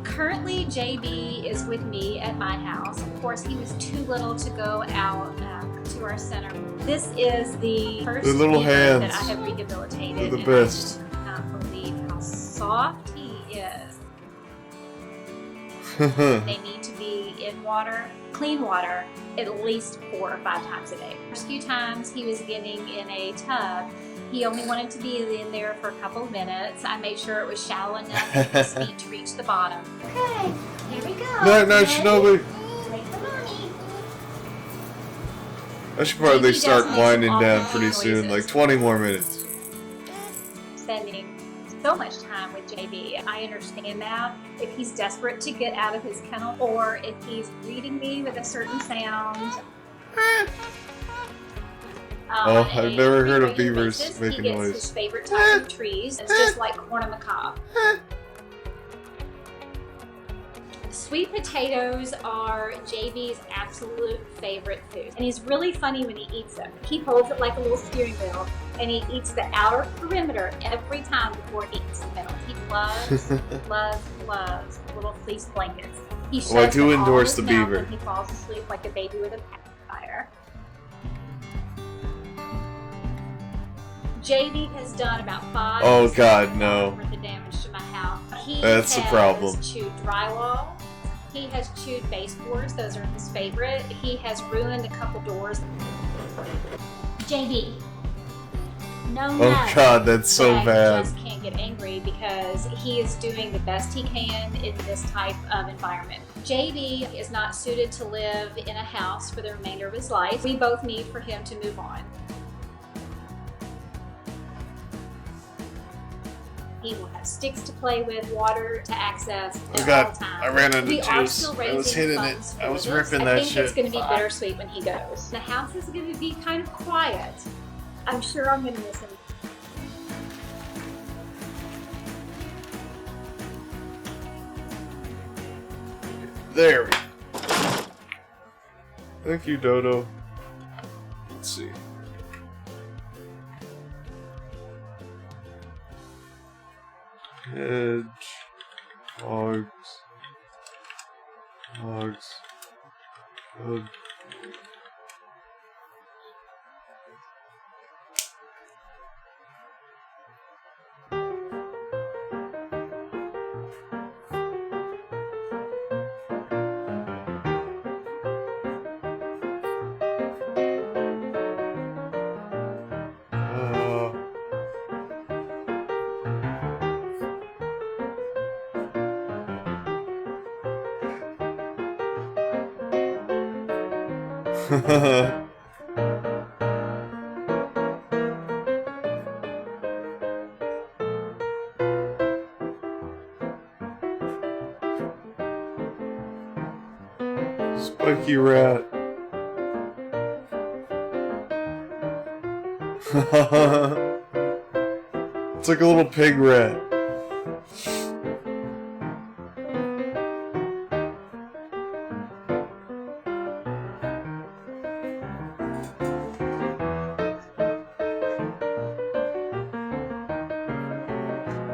[SPEAKER 4] Currently, JB is with me at my house. Of course, he was too little to go out to our center. This is the first
[SPEAKER 1] little hands
[SPEAKER 4] that I have rehabilitated.
[SPEAKER 1] They're the best.
[SPEAKER 4] I cannot believe how soft he is. They need to be in water, clean water, at least 4 or 5 times a day. First few times he was getting in a tub, he only wanted to be in there for a couple of minutes. I made sure it was shallow enough for his feet to reach the bottom. Okay, here we go.
[SPEAKER 1] No, Shinobi.
[SPEAKER 4] Wait for mommy.
[SPEAKER 1] I should probably start winding down pretty soon, like 20 more minutes.
[SPEAKER 4] Spending so much time with JB. I understand now if he's desperate to get out of his kennel or if he's greeting me with a certain sound.
[SPEAKER 1] I've never heard of beavers making
[SPEAKER 4] he gets
[SPEAKER 1] noise.
[SPEAKER 4] his favorite type of trees. It's just like corn on the cob. Sweet potatoes are JB's absolute favorite food. And he's really funny when he eats them. He holds it like a little steering wheel and he eats the outer perimeter every time before he eats the middle. He loves, loves little fleece blankets. He shoves
[SPEAKER 1] Like who
[SPEAKER 4] them all
[SPEAKER 1] endorsed
[SPEAKER 4] in
[SPEAKER 1] the
[SPEAKER 4] his mouth
[SPEAKER 1] beaver?
[SPEAKER 4] when he falls asleep like a baby with a pacifier. JB has done about 5
[SPEAKER 1] Oh God, no.
[SPEAKER 4] worth of damage to my house. He
[SPEAKER 1] That's the problem.
[SPEAKER 4] has chewed drywall. He has chewed baseboards. Those are his favorite. He has ruined a couple doors. JB. No.
[SPEAKER 1] Oh God, that's so
[SPEAKER 4] Dad
[SPEAKER 1] bad.
[SPEAKER 4] just can't get angry because he is doing the best he can in this type of environment. JB is not suited to live in a house for the remainder of his life. We both need for him to move on. He will have sticks to play with, water to access at all times.
[SPEAKER 1] I ran out of
[SPEAKER 4] We are
[SPEAKER 1] juice.
[SPEAKER 4] still
[SPEAKER 1] I was
[SPEAKER 4] raising
[SPEAKER 1] hitting it.
[SPEAKER 4] funds
[SPEAKER 1] I
[SPEAKER 4] for
[SPEAKER 1] was
[SPEAKER 4] this.
[SPEAKER 1] ripping that
[SPEAKER 4] I think
[SPEAKER 1] shit.
[SPEAKER 4] it's going to be bittersweet when he goes. The house is going to be kind of quiet. I'm sure I'm going to miss him.
[SPEAKER 1] There we go. Thank you, Dodo. Let's see. Hedge. Hogs. Good. Spiky rat. It's like a little pig rat.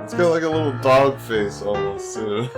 [SPEAKER 1] It's got like a little dog face almost too.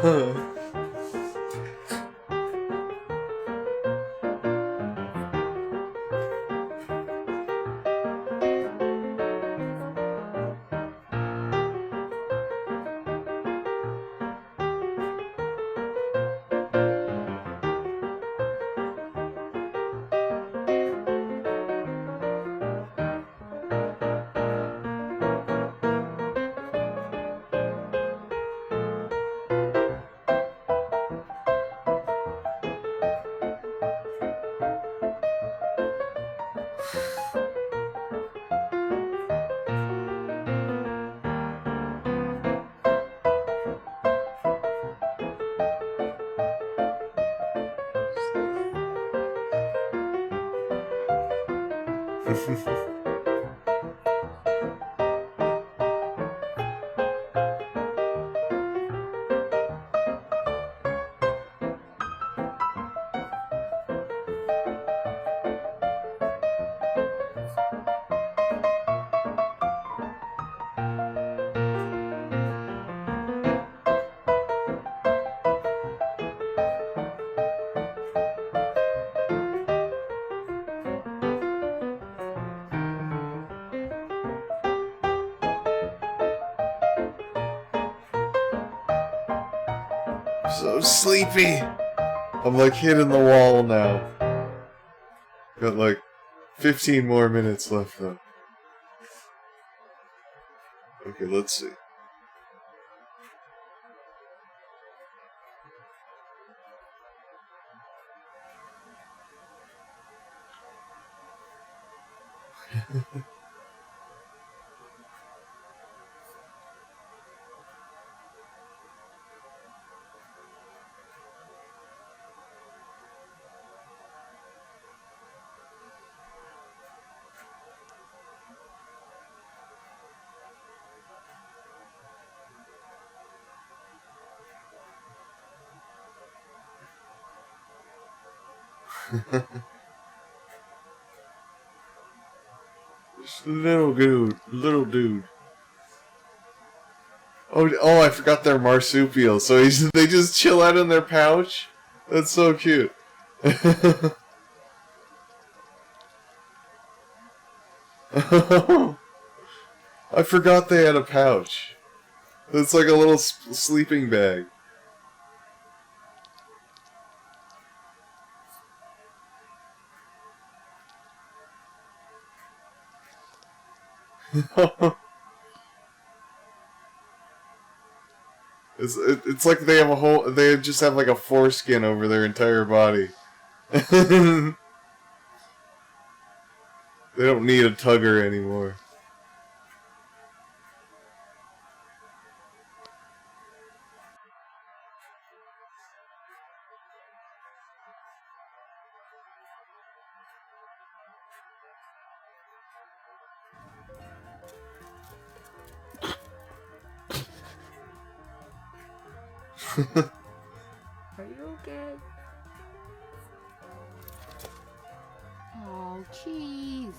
[SPEAKER 1] So sleepy. I'm like hitting the wall now. Got like 15 more minutes left though. Okay, let's see. Just little dude. Oh, I forgot they're marsupials. So they just chill out in their pouch. That's so cute. I forgot they had a pouch. It's like a little sleeping bag. It's like they have they just have like a foreskin over their entire body. They don't need a tugger anymore.
[SPEAKER 2] Are you okay? Oh, jeez.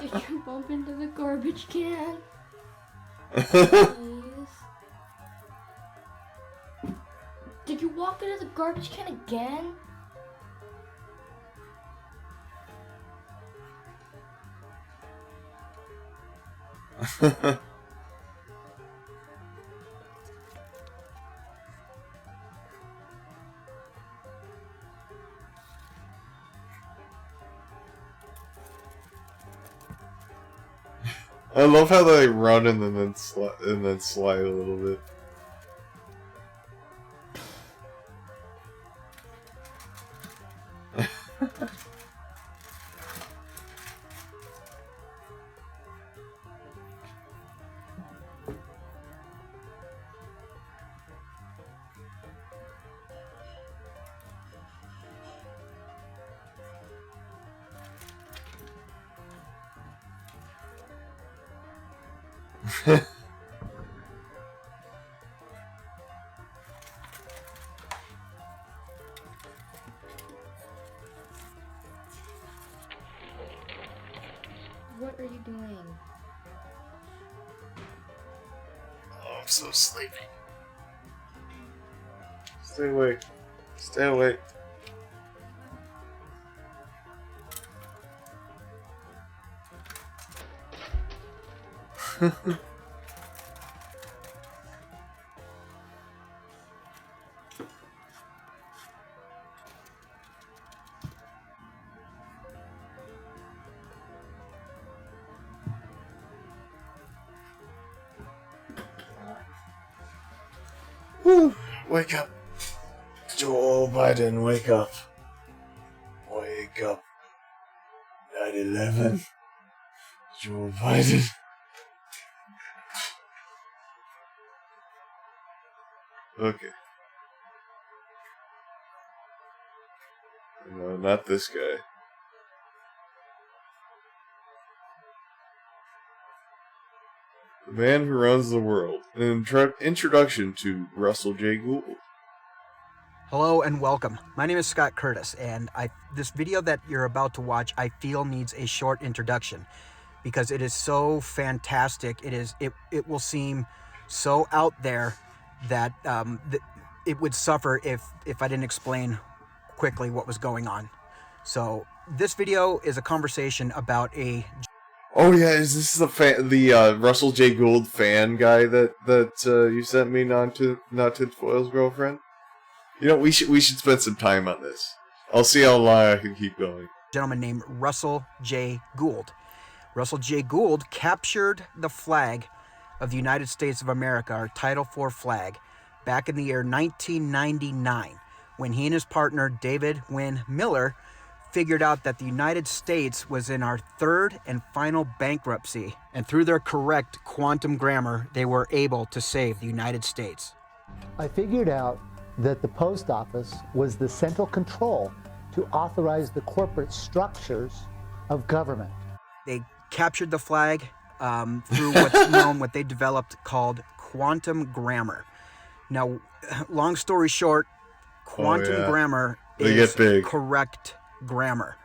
[SPEAKER 6] Did you bump into the garbage can? Please. Did you walk into the garbage can again?
[SPEAKER 1] I love how they run and then slide a little bit.
[SPEAKER 6] What are you doing?
[SPEAKER 1] Oh, I'm so sleepy. Stay awake. Stay awake. Whew. Wake up. Joe Biden, wake up. Wake up. 9/11. Joe Biden. Okay. No, not this guy. The Man Who Runs the World. An introduction to Russell J. Gould.
[SPEAKER 7] Hello and welcome. My name is Scott Curtis, and this video that you're about to watch, I feel needs a short introduction because it is so fantastic. It will seem so out there that it would suffer if I didn't explain quickly what was going on. So this video is a conversation about a...
[SPEAKER 1] Oh yeah, is this the Russell J. Gould fan guy that you sent me, not Tinfoil's girlfriend? You know, we should spend some time on this. I'll see how long I can keep going.
[SPEAKER 7] Gentleman named Russell J. Gould. Russell J. Gould captured the flag of the United States of America, our Title IV flag, back in the year 1999, when he and his partner David Wynn Miller figured out that the United States was in our third and final bankruptcy, and through their correct quantum grammar, they were able to save the United States.
[SPEAKER 9] I figured out that the post office was the central control to authorize the corporate structures of government.
[SPEAKER 7] They captured the flag through what's known, what they developed called quantum grammar. Now, long story short, quantum grammar is correct grammar.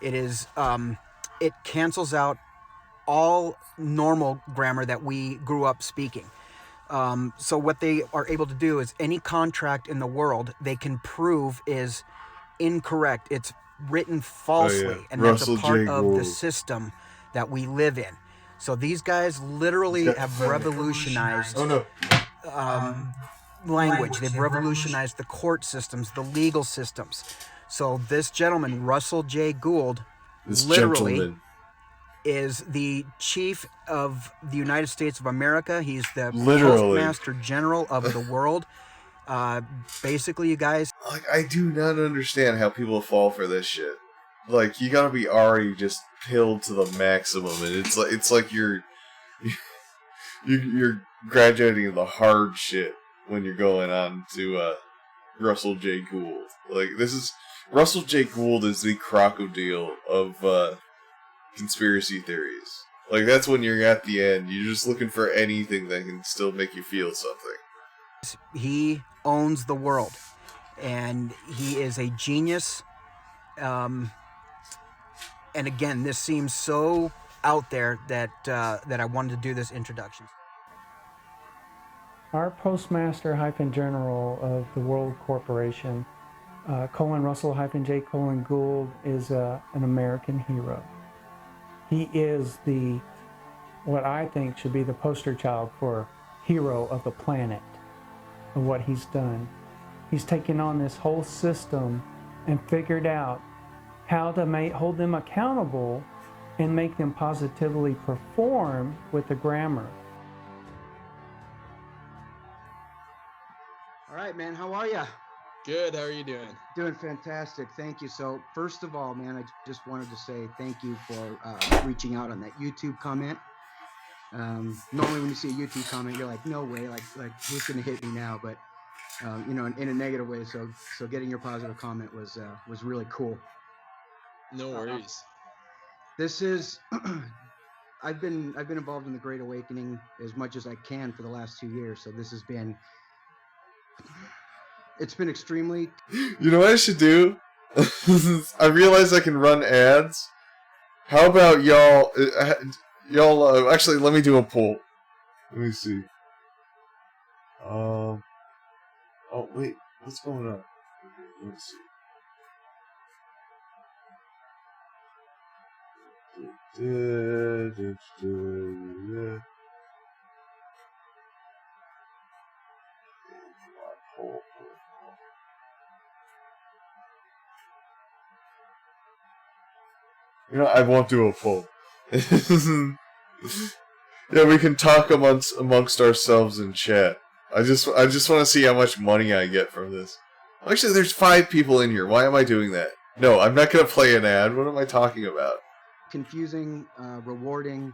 [SPEAKER 7] It is it cancels out all normal grammar that we grew up speaking. So what they are able to do is any contract in the world they can prove is incorrect. It's written falsely, and
[SPEAKER 1] Russell
[SPEAKER 7] that's a part
[SPEAKER 1] J.
[SPEAKER 7] of
[SPEAKER 1] Gould.
[SPEAKER 7] the system that we live in. So these guys literally have revolutionized language. They've revolutionized the court systems, the legal systems. So this gentleman, Russell J. Gould, literally is the chief of the United States of America. He's the Postmaster General of the world. Basically, you guys...
[SPEAKER 1] Like, I do not understand how people fall for this shit. Like, you gotta be already just pilled to the maximum, and it's like you're graduating the hard shit when you're going on to Russell J. Gould. Like, Russell J. Gould is the crocodile of conspiracy theories. Like, that's when you're at the end. You're just looking for anything that can still make you feel something.
[SPEAKER 7] He owns the world, and he is a genius. And again, this seems so out there that I wanted to do this introduction.
[SPEAKER 11] Our Postmaster-General of the World Corporation, Colin Russell-J. Colin Gould, is an American hero. He is what I think should be the poster child for hero of the planet, of what he's done. He's taken on this whole system and figured out how to hold them accountable and make them positively perform with the grammar.
[SPEAKER 7] All right, man, how are you?
[SPEAKER 15] Good, how are you doing?
[SPEAKER 7] Doing fantastic, thank you. So first of all, man, I just wanted to say thank you for reaching out on that YouTube comment. Normally when you see a YouTube comment, you're like, no way, like who's gonna hit me now? But you know, in a negative way. So getting your positive comment was really cool.
[SPEAKER 15] No worries.
[SPEAKER 7] This is I've been involved in the Great Awakening as much as I can for the last 2 years. So this has been extremely.
[SPEAKER 1] You know what I should do? I realize I can run ads. How about y'all? Actually, let me do a poll. Let me see. Oh wait, what's going on? Let's see. You know, I won't do a poll. Yeah, we can talk amongst ourselves in chat. I just want to see how much money I get from this. Actually, there's 5 people in here. Why am I doing that? No, I'm not going to play an ad. What am I talking about?
[SPEAKER 7] Confusing, rewarding.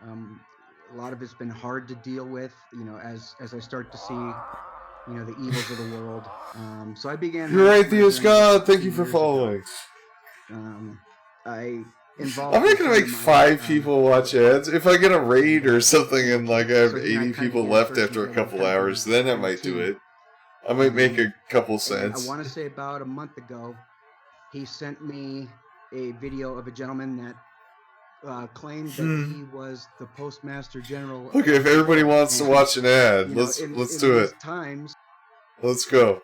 [SPEAKER 7] A lot of it's been hard to deal with, you know, as I start to see, you know, the evils of the world. So I began.
[SPEAKER 1] You're right, Theos God. Thank you for following.
[SPEAKER 7] I'm
[SPEAKER 1] not gonna make 5 people watch ads. If I get a raid or something and like I have 80 people left after a couple hours, then I might do it. I might make a couple cents.
[SPEAKER 7] I want to say about a month ago, he sent me a video of a gentleman that claimed that he was the Postmaster General.
[SPEAKER 1] Okay, if everybody wants to watch an ad, let's do it. Let's go.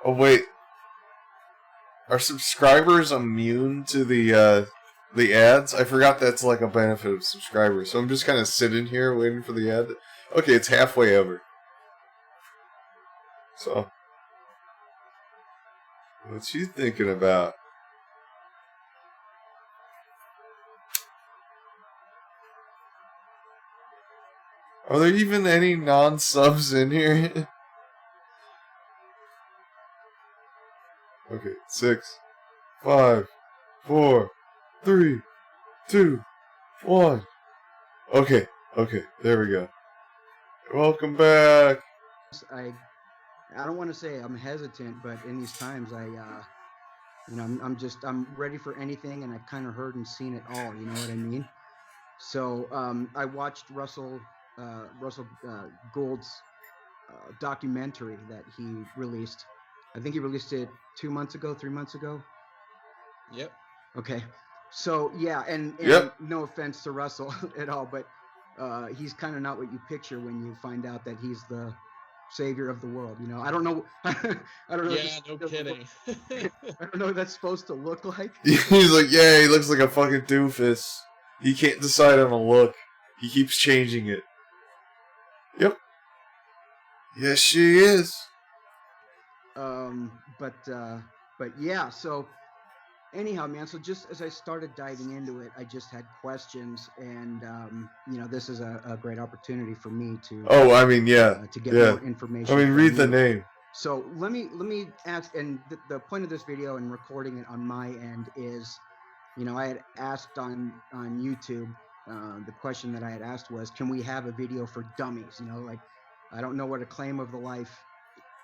[SPEAKER 1] Oh wait, are subscribers immune to the ads? I forgot that's like a benefit of subscribers. So I'm just kind of sitting here waiting for the ad. Okay, it's halfway over. So, what you thinking about? Are there even any non-subs in here? Okay, 6, 5, 4, 3, 2, 1. Okay, there we go. Welcome back.
[SPEAKER 7] I don't want to say I'm hesitant, but in these times, I'm ready for anything, and I've kind of heard and seen it all. You know what I mean? So I watched Russell Gould's documentary that he released. I think he released it 3 months ago.
[SPEAKER 15] Yep.
[SPEAKER 7] Okay. So yeah, and
[SPEAKER 1] Yep.
[SPEAKER 7] No offense to Russell at all, but he's kind of not what you picture when you find out that he's the savior of the world. You know, I don't know. I don't know.
[SPEAKER 15] Yeah, no kidding.
[SPEAKER 7] I don't know what that's supposed to look like.
[SPEAKER 1] He's like, yeah, he looks like a fucking doofus. He can't decide on a look. He keeps changing it. Yep. Yes, she is.
[SPEAKER 7] But yeah, so anyhow, man, so just as I started diving into it, I just had questions, and this is a great opportunity for me to to get more information.
[SPEAKER 1] I mean, read the name.
[SPEAKER 7] So let me ask, and the point of this video and recording it on my end is, I had asked on YouTube, the question that I had asked was, can we have a video for dummies? I don't know what a claim of the life.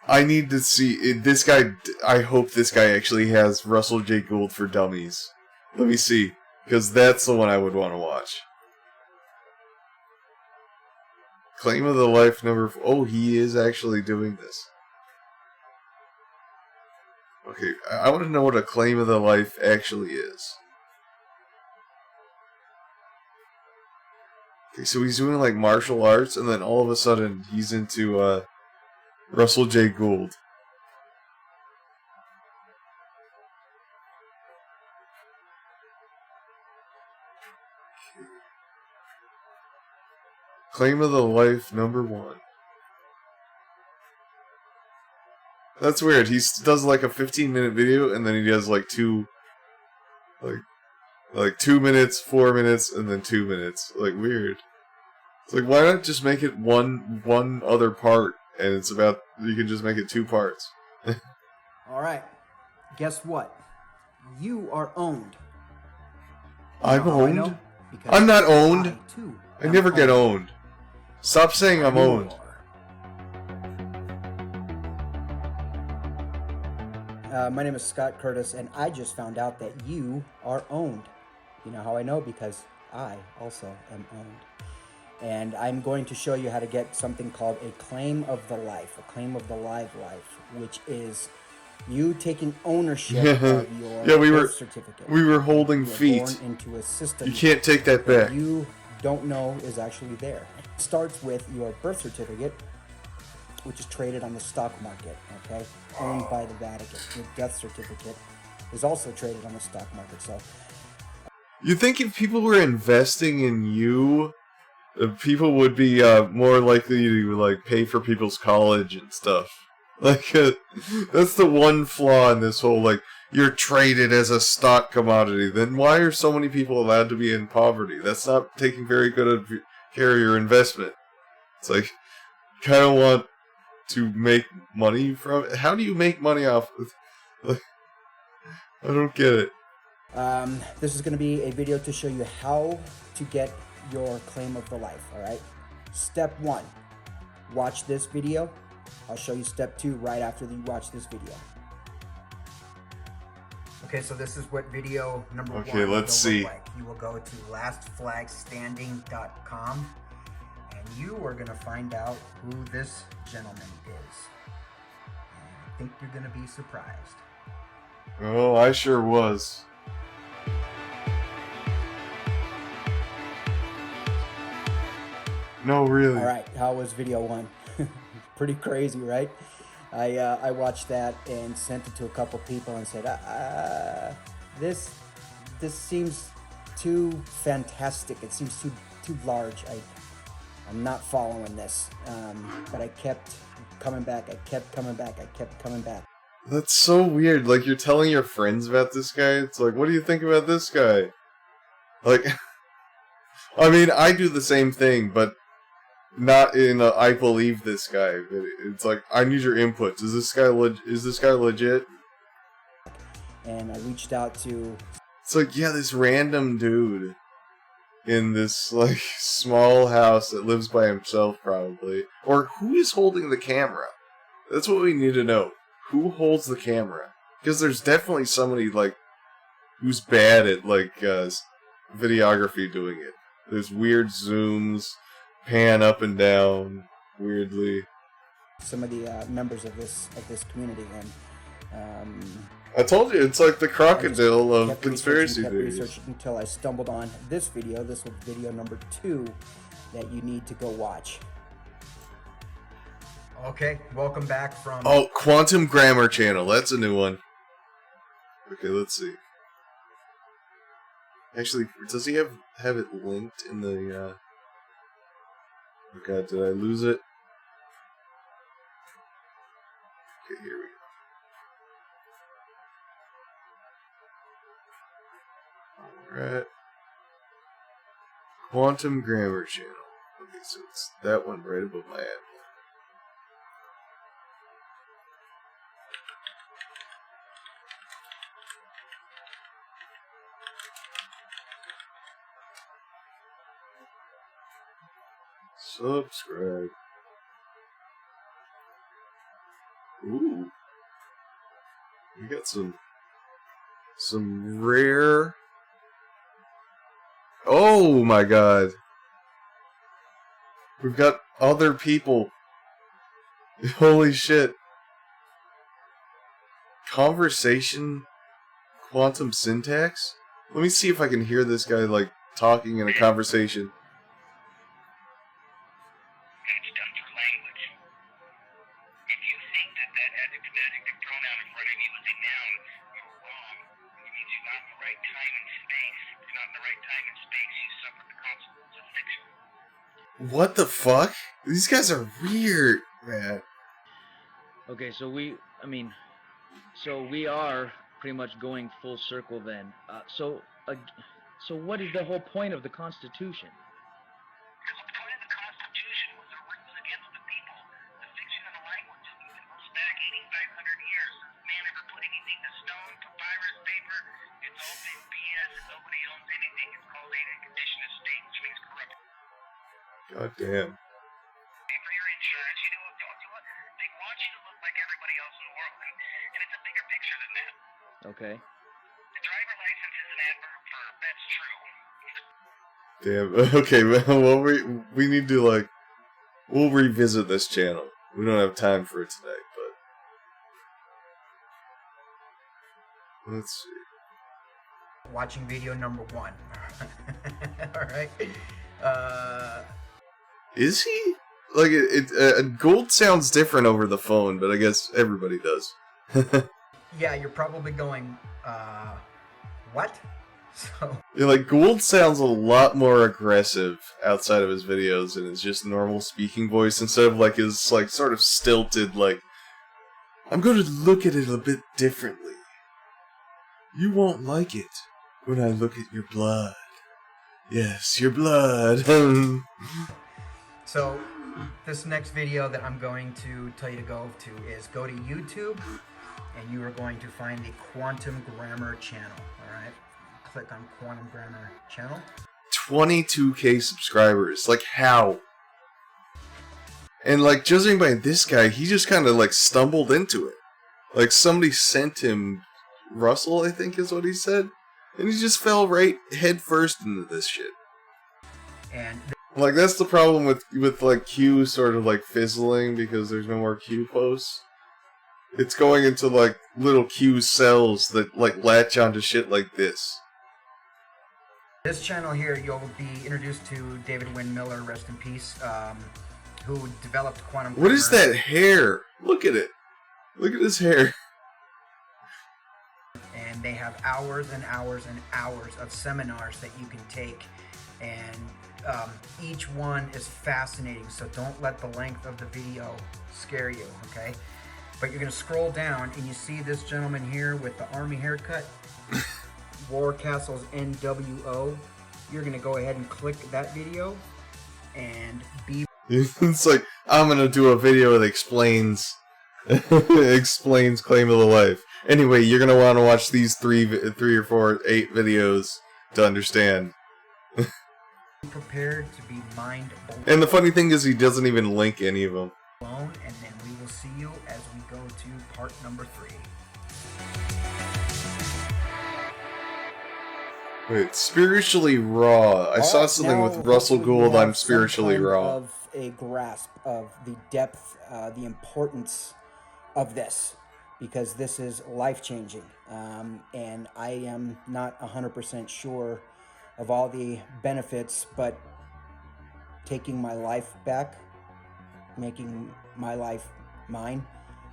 [SPEAKER 1] I need to see this guy. I hope this guy actually has Russell J. Gould for Dummies. Let me see, because that's the one I would want to watch. Claim of the life number. Oh, he is actually doing this. Okay, I want to know what a claim of the life actually is. Okay, so he's doing like martial arts, and then all of a sudden he's into Russell J. Gould. Claim of the life number 1. That's weird. He does like a 15-minute video, and then he does like 2 minutes, 4 minutes, and then 2 minutes. Like, weird. It's like, why not just make it one other part, and it's about, you can just make it 2 parts.
[SPEAKER 7] All right. Guess what? You are owned.
[SPEAKER 1] I'm owned? I'm not owned. I never get owned. Stop saying I'm owned.
[SPEAKER 7] My name is Scott Curtis, and I just found out that you are owned. You know how I know? Because I also am owned. And I'm going to show you how to get something called a claim of the life, a claim of the live life, which is you taking ownership of your birth certificate.
[SPEAKER 1] We were holding feet.
[SPEAKER 7] Born into a system
[SPEAKER 1] you can't take that back.
[SPEAKER 7] You don't know is actually there. It starts with your birth certificate, which is traded on the stock market, okay? Owned by the Vatican. Your death certificate is also traded on the stock market. So,
[SPEAKER 1] you think if people were investing in you, people would be more likely to like pay for people's college and stuff? Like, that's the one flaw in this whole, like, you're traded as a stock commodity. Then why are so many people allowed to be in poverty? That's not taking very good care of your investment. It's like, you kind of want to make money from it. How do you make money off of, like, I don't get it.
[SPEAKER 7] This is going to be a video to show you how to get your claim of the life, all right? Step 1, watch this video. I'll show you step 2 right after you watch this video. Okay, so this is what video number 1
[SPEAKER 1] Okay, let's see.
[SPEAKER 7] like. You will go to lastflagstanding.com and you are going to find out who this gentleman is. And I think you're going to be surprised.
[SPEAKER 1] Oh, I sure was. No, really.
[SPEAKER 7] All right, how was video 1? Pretty crazy, right? I watched that and sent it to a couple people and said, this seems too fantastic. It seems too large. I'm not following this. But I kept coming back. I kept coming back.
[SPEAKER 1] That's so weird. Like, you're telling your friends about this guy. It's like, what do you think about this guy? Like, I mean, I do the same thing, but not in a, I believe this guy. It's like, I need your input. Is this guy legit?
[SPEAKER 7] And I reached out to...
[SPEAKER 1] It's like, yeah, this random dude in this, like, small house that lives by himself, probably. Or who is holding the camera? That's what we need to know. Who holds the camera? Because there's definitely somebody, like, who's bad at, like, videography doing it. There's weird zooms, pan up and down, weirdly.
[SPEAKER 7] Some of the members of this community, and
[SPEAKER 1] I told you, it's like the crocodile of conspiracy theories.
[SPEAKER 7] Researching until I stumbled on this video. This was video number 2 that you need to go watch. Okay, welcome back from...
[SPEAKER 1] Oh, Quantum Grammar Channel. That's a new one. Okay, let's see. Actually, does he have it linked in the, Oh god, did I lose it? Okay, here we go. Alright. Quantum Grammar Channel. Okay, so it's that one right above my ad. Subscribe. Ooh. We got some rare... Oh my god. We've got other people. Holy shit. Conversation quantum syntax? Let me see if I can hear this guy, like, talking in a conversation. What the fuck? These guys are weird, man.
[SPEAKER 13] Okay, so we are pretty much going full circle then. So what is the whole point of the Constitution?
[SPEAKER 1] God damn.
[SPEAKER 13] Okay.
[SPEAKER 1] Damn. Okay, well, we need to, like, we'll revisit this channel. We don't have time for it tonight, but let's see.
[SPEAKER 7] Watching video number 1. Alright.
[SPEAKER 1] Is he? Like, Gould sounds different over the phone, but I guess everybody does.
[SPEAKER 7] Yeah, you're probably going, what? So...
[SPEAKER 1] Yeah, like, Gould sounds a lot more aggressive outside of his videos and his just normal speaking voice, instead of, like, his, like, sort of stilted, like, I'm going to look at it a bit differently. You won't like it when I look at your blood. Yes, your blood.
[SPEAKER 7] So, this next video that I'm going to tell you to go to is go to YouTube, and you are going to find the Quantum Grammar channel. Alright? Click on Quantum Grammar channel.
[SPEAKER 1] 22K subscribers. Like, how? And, like, judging by this guy, he just kind of, like, stumbled into it. Like, somebody sent him Russell, I think is what he said. And he just fell right head first into this shit.
[SPEAKER 7] And
[SPEAKER 1] like, that's the problem with like Q sort of like fizzling because there's no more Q posts. It's going into like little Q cells that like latch onto shit like this.
[SPEAKER 7] This channel here, you'll be introduced to David Wynn Miller, rest in peace, who developed quantum grammar.
[SPEAKER 1] What is that hair? Look at it. Look at his hair.
[SPEAKER 7] And they have hours and hours and hours of seminars that you can take, and each one is fascinating, so don't let the length of the video scare you, okay? But you're going to scroll down and you see this gentleman here with the army haircut, War Castles NWO. You're going to go ahead and click that video and be...
[SPEAKER 1] It's like, I'm going to do a video that explains Claim of the Life. Anyway, you're going to want to watch these 8 videos to understand.
[SPEAKER 7] prepared to be mind blown.
[SPEAKER 1] And the funny thing is, he doesn't even link any of them.
[SPEAKER 7] And then we will see you as we go to part number 3.
[SPEAKER 1] Wait, spiritually raw. I saw something with Russell Gould. I'm spiritually raw.
[SPEAKER 7] Of a grasp of the depth, the importance of this, because this is life-changing, and I am not 100% sure of all the benefits, but taking my life back, making my life mine,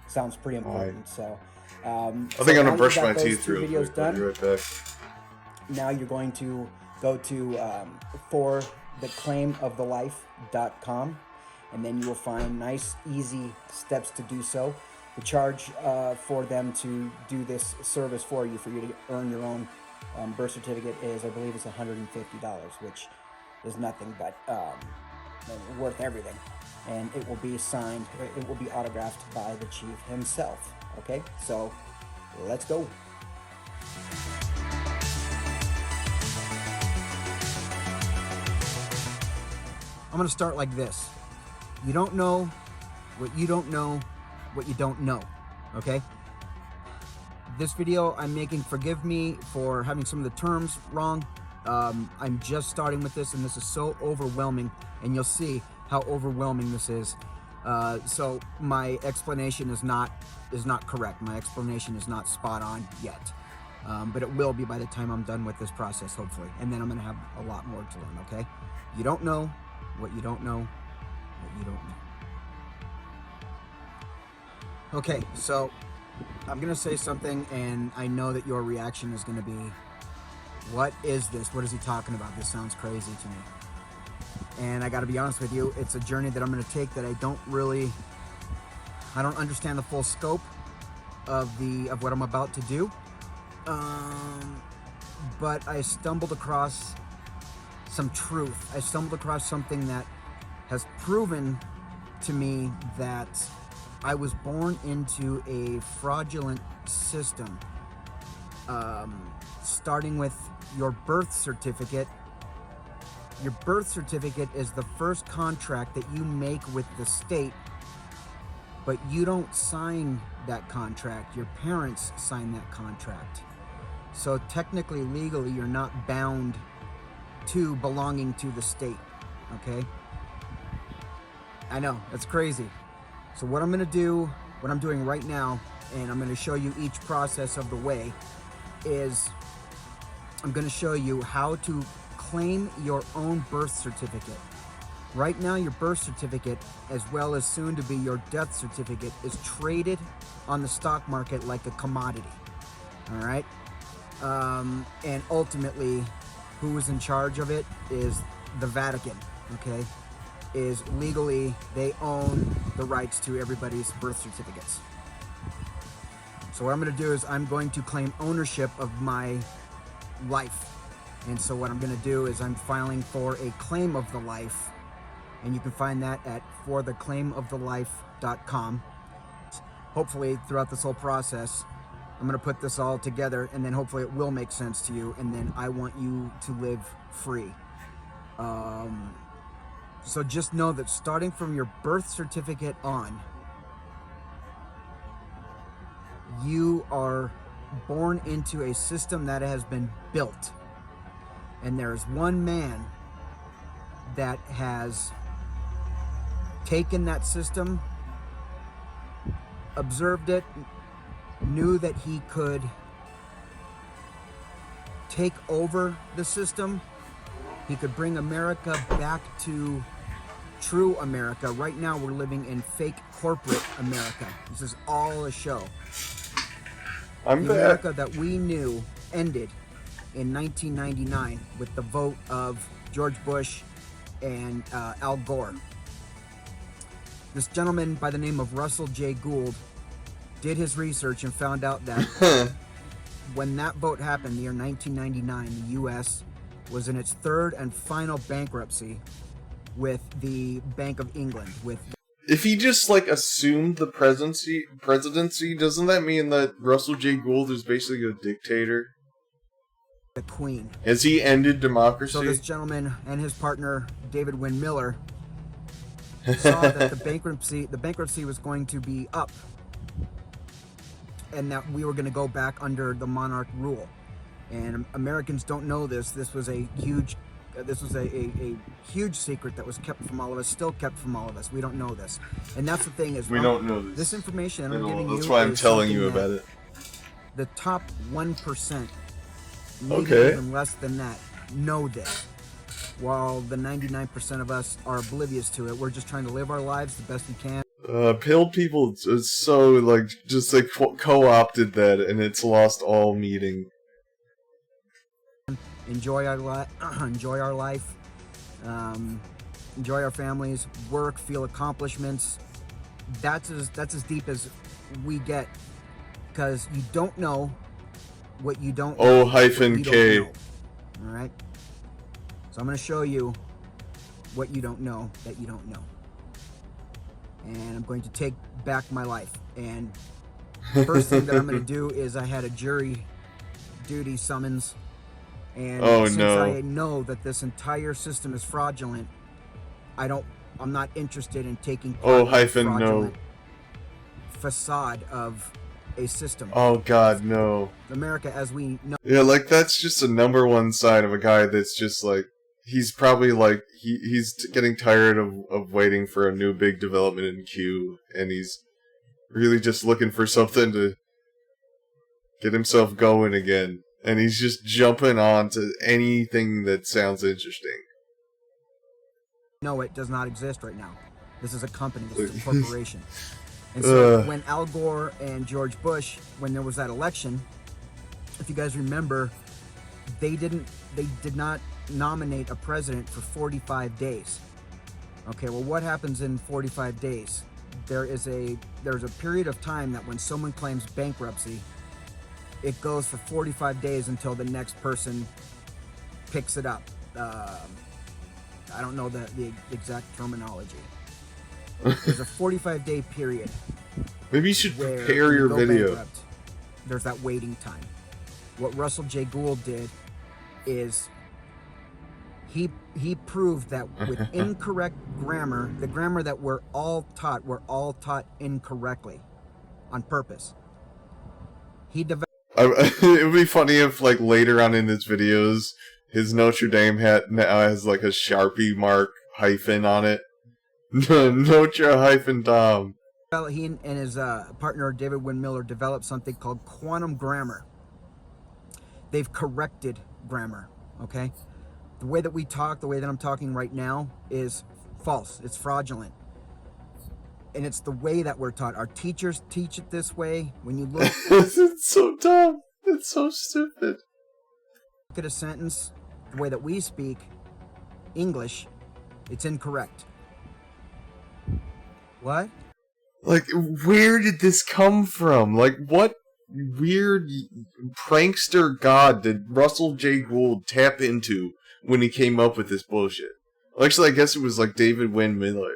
[SPEAKER 7] sounds pretty important. So
[SPEAKER 1] I think I'm gonna brush my teeth real
[SPEAKER 7] videos
[SPEAKER 1] quick.
[SPEAKER 7] done.
[SPEAKER 1] I'll be right back.
[SPEAKER 7] Now you're going to go to fortheclaimofthelife.com, and then you will find nice, easy steps to do so. The charge for them to do this service for you to earn your own birth certificate is, I believe, it's $150, which is nothing but worth everything. And it will be signed, it will be autographed by the chief himself. Okay, so let's go. I'm gonna start like this. You don't know what you don't know what you don't know, okay? This video I'm making, forgive me for having some of the terms wrong. I'm just starting with this, and this is so overwhelming, and you'll see how overwhelming this is. So my explanation is not correct. My explanation is not spot on yet, but it will be by the time I'm done with this process, hopefully. And then I'm gonna have a lot more to learn, okay? You don't know what you don't know what you don't know. Okay, so I'm gonna say something, and I know that your reaction is gonna be, what is this? What is he talking about? This sounds crazy to me. And I gotta be honest with you, it's a journey that I'm gonna take that I don't understand the full scope of what I'm about to do. But I stumbled across some truth. I stumbled across something that has proven to me that I was born into a fraudulent system, starting with your birth certificate. Your birth certificate is the first contract that you make with the state, but you don't sign that contract. Your parents sign that contract. So technically, legally, you're not bound to belonging to the state, okay? I know, that's crazy. So what I'm gonna do, what I'm doing right now, and I'm gonna show you each process of the way, is I'm gonna show you how to claim your own birth certificate. Right now, your birth certificate, as well as soon to be your death certificate, is traded on the stock market like a commodity, all right? And ultimately, who is in charge of it is the Vatican, okay? Is legally, they own the rights to everybody's birth certificates. So what I'm gonna do is I'm going to claim ownership of my life. And so what I'm gonna do is I'm filing for a claim of the life, and you can find that at fortheclaimofthelife.com. Hopefully throughout this whole process, I'm gonna put this all together, and then hopefully it will make sense to you, and then I want you to live free. So just know that starting from your birth certificate on, you are born into a system that has been built. And there is one man that has taken that system, observed it, knew that he could take over the system. He could bring America back to true America. Right now we're living in fake corporate America. This is all a show. The America that we knew ended in 1999 with the vote of George Bush and Al Gore. This gentleman by the name of Russell J. Gould did his research and found out that when that vote happened, the year 1999, the U.S. was in its third and final bankruptcy with the Bank of England.
[SPEAKER 1] If he just like assumed the presidency, doesn't that mean that Russell J. Gould is basically a dictator?
[SPEAKER 7] The Queen.
[SPEAKER 1] Has he ended democracy?
[SPEAKER 7] So this gentleman and his partner David Wynn Miller saw that the bankruptcy was going to be up, and that we were going to go back under the monarch rule. And Americans don't know this. This was a huge secret that was kept from all of us, still kept from all of us. We don't know this. And that's the thing is
[SPEAKER 1] we don't know this.
[SPEAKER 7] This information I'm giving you.
[SPEAKER 1] That's why I'm telling you about it.
[SPEAKER 7] The top 1%, maybe even less than that, know this. While the 99% of us are oblivious to it, we're just trying to live our lives the best we can.
[SPEAKER 1] Pale people is so like just like co-opted that, and it's lost all meaning.
[SPEAKER 7] Enjoy our life, enjoy our families, work, feel accomplishments. That's as deep as we get, because you don't know what you don't.
[SPEAKER 1] O-K.
[SPEAKER 7] All right. So I'm going to show you what you don't know that you don't know. And I'm going to take back my life. And first thing that I'm going to do is I had a jury duty summons. And since I know that this entire system is fraudulent, I'm not interested in taking part in the fraudulent facade of a system.
[SPEAKER 1] Oh God, no.
[SPEAKER 7] America as we know.
[SPEAKER 1] Yeah, like that's just a number one sign of a guy that's just like, he's probably like, he's getting tired of waiting for a new big development in Q, and he's really just looking for something to get himself going again. And he's just jumping on to anything that sounds interesting.
[SPEAKER 7] No, it does not exist right now. This is a company, this is a corporation. And so when Al Gore and George Bush, when there was that election, if you guys remember, they did not nominate a president for 45 days. Okay, well, what happens in 45 days? There's a period of time that when someone claims bankruptcy, it goes for 45 days until the next person picks it up. I don't know the exact terminology. There's a 45-day period.
[SPEAKER 1] Maybe you should prepare your video.
[SPEAKER 7] Bankrupt. There's that waiting time. What Russell J. Gould did is he proved that with incorrect grammar, the grammar that we're all taught incorrectly on purpose.
[SPEAKER 1] It would be funny if, like, later on in his videos, his Notre Dame hat now has, like, a Sharpie mark hyphen on it. Notre-Dame.
[SPEAKER 7] Well, he and his partner, David Wynn Miller, developed something called quantum grammar. They've corrected grammar, okay? The way that we talk, the way that I'm talking right now, is false. It's fraudulent. And it's the way that we're taught. Our teachers teach it this way. When you look...
[SPEAKER 1] It's so dumb. It's so stupid.
[SPEAKER 7] Look at a sentence, the way that we speak English, it's incorrect. What?
[SPEAKER 1] Like, where did this come from? Like, what weird prankster god did Russell J. Gould tap into when he came up with this bullshit? Actually, I guess it was like David Wynn Miller.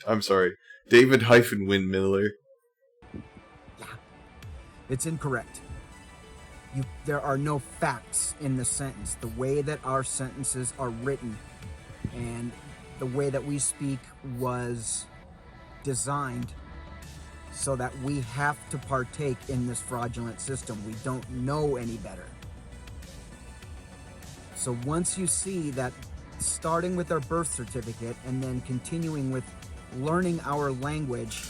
[SPEAKER 1] I'm sorry. David-Wynn Miller.
[SPEAKER 7] Yeah. It's incorrect. There are no facts in the sentence. The way that our sentences are written and the way that we speak was designed so that we have to partake in this fraudulent system. We don't know any better. So once you see that, starting with our birth certificate and then continuing with learning our language,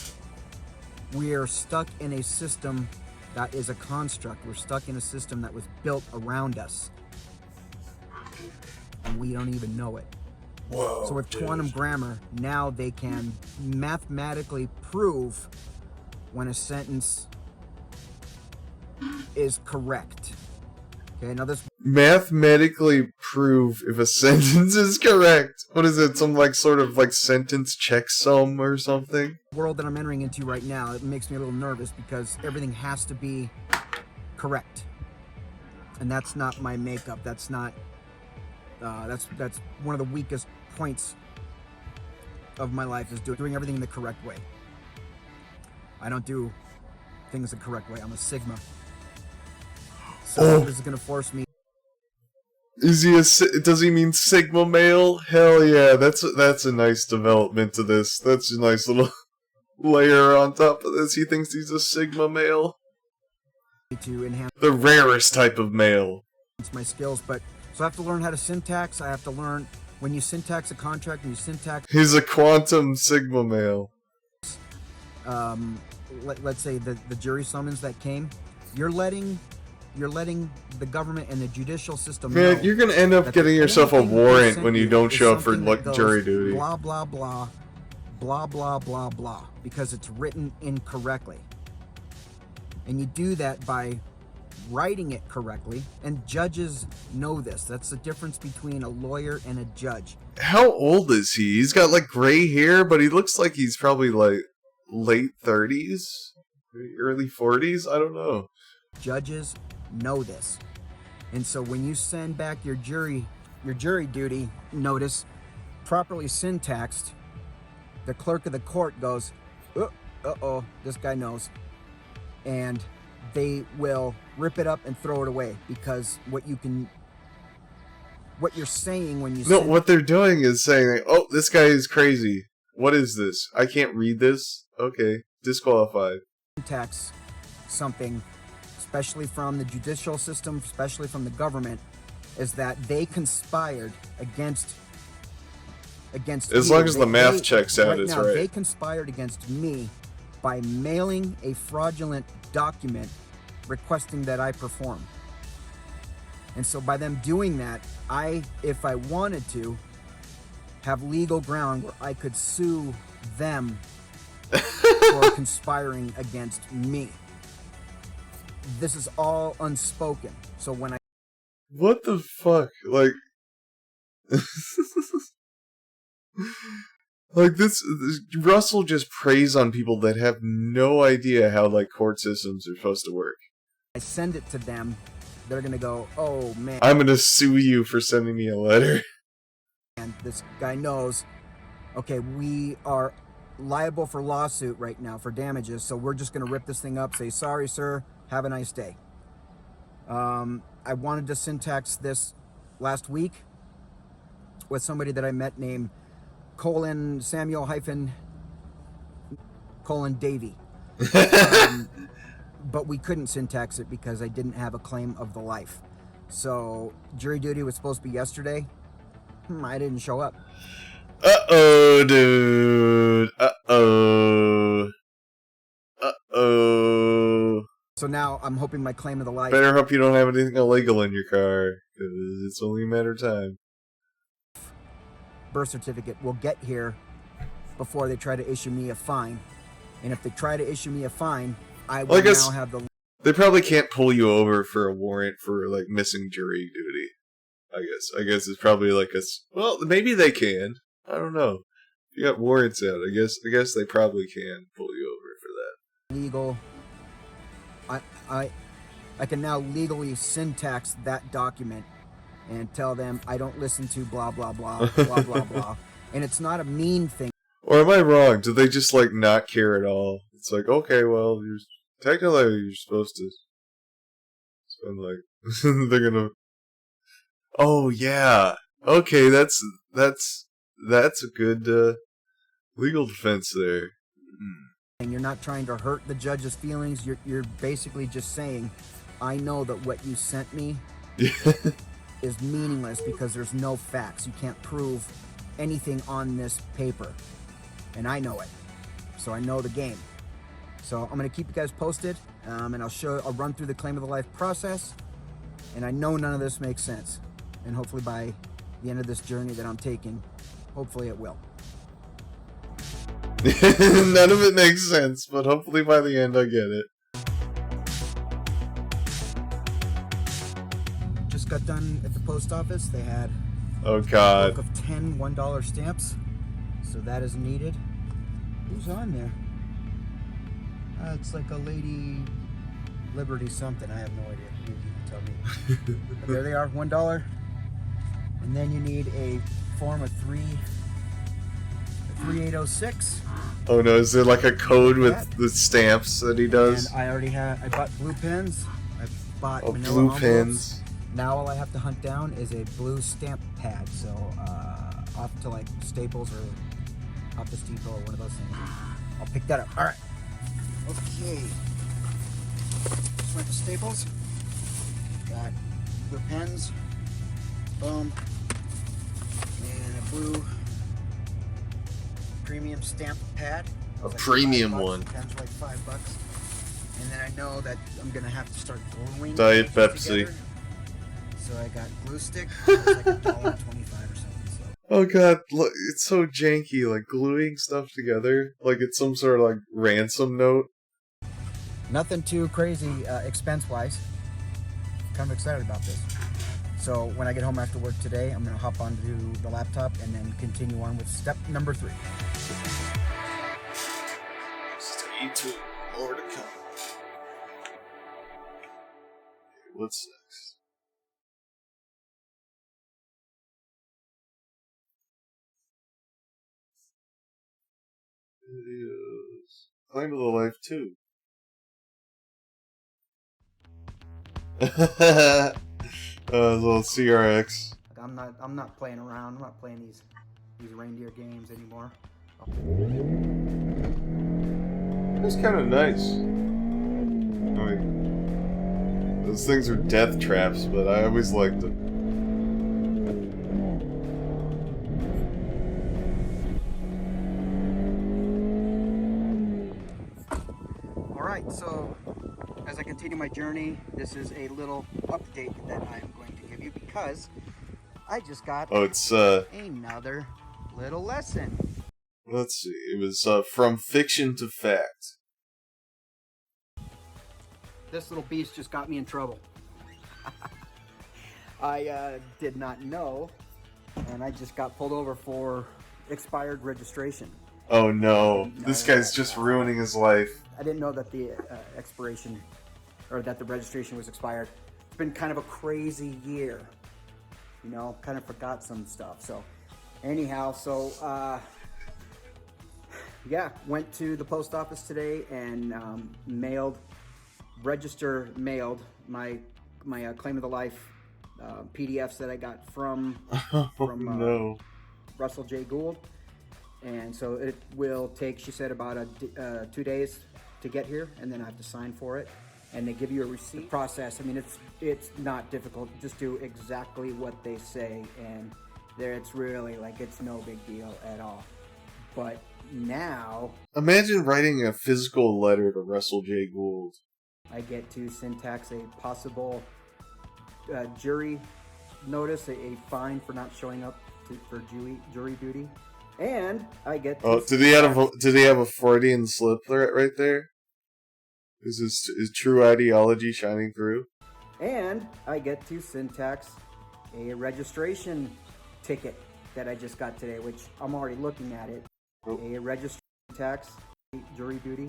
[SPEAKER 7] we are stuck in a system that is a construct. We're stuck in a system that was built around us, and we don't even know it.
[SPEAKER 1] Whoa,
[SPEAKER 7] so with
[SPEAKER 1] dude.
[SPEAKER 7] quantum grammar, now they can mathematically prove when a sentence is correct. Okay, now this
[SPEAKER 1] Mathematically prove if a sentence is correct. What is it? Some like sort of like sentence checksum or something?
[SPEAKER 7] world that I'm entering into right now, it makes me a little nervous because everything has to be correct. And that's not my makeup. That's not that's one of the weakest points of my life, is doing everything in the correct way. I don't do things the correct way. I'm a Sigma. So this is gonna force me.
[SPEAKER 1] Is he does he mean Sigma male? Hell yeah, that's a nice development to this. That's a nice little layer on top of this. He thinks he's a Sigma male.
[SPEAKER 7] To enhance
[SPEAKER 1] The rarest type of male.
[SPEAKER 7] my skills, but so I have to learn how to syntax. I have to learn when you syntax a contract and you syntax.
[SPEAKER 1] He's a quantum Sigma male.
[SPEAKER 7] Let's say the jury summons that came, you're letting the government and the judicial system know.
[SPEAKER 1] Man, you're gonna end up
[SPEAKER 7] that
[SPEAKER 1] getting
[SPEAKER 7] the
[SPEAKER 1] yourself a
[SPEAKER 7] only thing they
[SPEAKER 1] warrant
[SPEAKER 7] sent
[SPEAKER 1] when you
[SPEAKER 7] you
[SPEAKER 1] don't
[SPEAKER 7] is
[SPEAKER 1] show up for
[SPEAKER 7] something that goes
[SPEAKER 1] jury duty.
[SPEAKER 7] Blah blah blah, blah blah blah blah, because it's written incorrectly. And you do that by writing it correctly, and judges know this. That's the difference between a lawyer and a judge.
[SPEAKER 1] How old is he? He's got like gray hair, but he looks like he's probably like late 30s, early 40s. I don't know.
[SPEAKER 7] Judges know this. And so when you send back your jury duty notice properly syntaxed, the clerk of the court goes, uh-oh, this guy knows. And they will rip it up and throw it away, because what you're saying when you
[SPEAKER 1] No, what they're doing is saying, like, oh, this guy is crazy. What is this? I can't read this. Okay, disqualified.
[SPEAKER 7] syntax something, especially from the judicial system, especially from the government, is that they conspired against
[SPEAKER 1] As
[SPEAKER 7] you.
[SPEAKER 1] long as the math checks out,
[SPEAKER 7] right
[SPEAKER 1] it's
[SPEAKER 7] now,
[SPEAKER 1] right.
[SPEAKER 7] They conspired against me by mailing a fraudulent document requesting that I perform. And so by them doing that, if I wanted to, have legal ground where I could sue them for conspiring against me. This is all unspoken. So when I...
[SPEAKER 1] What the fuck? Like... Like this, Russell just preys on people that have no idea how like court systems are supposed to work.
[SPEAKER 7] I send it to them, they're gonna go, oh man.
[SPEAKER 1] I'm gonna sue you for sending me a letter.
[SPEAKER 7] And this guy knows, okay, we are liable for lawsuit right now for damages, so we're just gonna rip this thing up, say, sorry sir, have a nice day. I wanted to syntax this last week with somebody that I met named Samuel Davey. But we couldn't syntax it because I didn't have a claim of the life. So jury duty was supposed to be yesterday. I didn't show up.
[SPEAKER 1] Uh-oh, dude. Uh-oh. Uh-oh.
[SPEAKER 7] So now I'm hoping my claim of the life...
[SPEAKER 1] Better hope you don't have anything illegal in your car, because it's only a matter of time.
[SPEAKER 7] Birth certificate will get here before they try to issue me a fine. And if they try to issue me a fine, I will now have the...
[SPEAKER 1] They probably can't pull you over for a warrant for, like, missing jury duty. I guess it's probably like a... Well, maybe they can. I don't know. You got warrants out. I guess they probably can pull you over for that.
[SPEAKER 7] Legal... I can now legally syntax that document and tell them I don't listen to blah, blah, blah, blah, blah, blah. And it's not a mean thing.
[SPEAKER 1] Or am I wrong? Do they just, like, not care at all? It's like, okay, well, technically you're supposed to spend, like, they're gonna... Oh, yeah. Okay, that's a good, legal defense there.
[SPEAKER 7] And you're not trying to hurt the judge's feelings. You're basically just saying, I know that what you sent me is meaningless because there's no facts. You can't prove anything on this paper. And I know it. So I know the game. So I'm going to keep you guys posted, and I'll run through the claim of the life process. And I know none of this makes sense. And hopefully by the end of this journey that I'm taking, hopefully it will.
[SPEAKER 1] None of it makes sense, but hopefully by the end I get it.
[SPEAKER 7] Just got done at the post office. They had
[SPEAKER 1] Oh God.
[SPEAKER 7] a book of 10 $1 stamps, so that is needed. Who's on there? It's like a Lady Liberty something. I have no idea. Maybe you can tell me. But there they are, $1. And then you need a form of 3806.
[SPEAKER 1] Oh no, is there like a code with the stamps that he does?
[SPEAKER 7] And I already have. I bought blue pens. I bought manila
[SPEAKER 1] blue
[SPEAKER 7] envelopes.
[SPEAKER 1] pens.
[SPEAKER 7] Now all I have to hunt down is a blue stamp pad. So off to like Staples or Office Depot or one of those things. I'll pick that up. All right. Okay. Just went to Staples. Got blue pens. Boom. And a blue premium stamp pad.
[SPEAKER 1] A premium one.
[SPEAKER 7] Pens were like $5. And then I know that I'm gonna have to start gluing
[SPEAKER 1] Diet
[SPEAKER 7] things
[SPEAKER 1] Pepsi.
[SPEAKER 7] together. So I got glue stick. It's like $1.25 or something. So.
[SPEAKER 1] Oh God, look, it's so janky, like gluing stuff together, like it's some sort of like ransom note.
[SPEAKER 7] Nothing too crazy expense-wise. Kind of excited about this. So when I get home after work today, I'm gonna hop onto the laptop and then continue on with step number 3.
[SPEAKER 1] Stay tuned, more to come. What's next? Videos. Claim of the Life 2. Little CRX.
[SPEAKER 7] I'm not playing around. I'm not playing these reindeer games anymore.
[SPEAKER 1] It's kind of nice. I mean, those things are death traps, but I always liked them.
[SPEAKER 7] Alright, so as I continue my journey, this is a little update that I'm going to give you because I just got
[SPEAKER 1] it's
[SPEAKER 7] another little lesson.
[SPEAKER 1] Let's see, it was From Fiction to Fact.
[SPEAKER 7] This little beast just got me in trouble. I did not know, and I just got pulled over for expired registration.
[SPEAKER 1] Oh no, this guy's just ruining his life.
[SPEAKER 7] I didn't know that the expiration, or that the registration was expired. It's been kind of a crazy year, you know, kind of forgot some stuff. So anyhow, yeah, went to the post office today and mailed my Claim of the Life PDFs that I got from Russell J. Gould. And so it will take, she said, about 2 days to get here, and then I have to sign for it. And they give you a receipt. The process, I mean, it's not difficult. Just do exactly what they say, and it's really like, it's no big deal at all. But now,
[SPEAKER 1] imagine writing a physical letter to Russell J. Gould.
[SPEAKER 7] I get to syntax a possible jury notice, a fine for not showing up for jury duty. And I get to
[SPEAKER 1] did he have a Freudian slip right there? Is his true ideology shining through?
[SPEAKER 7] And I get to syntax a registration ticket that I just got today, which I'm already looking at it. A registration tax, jury duty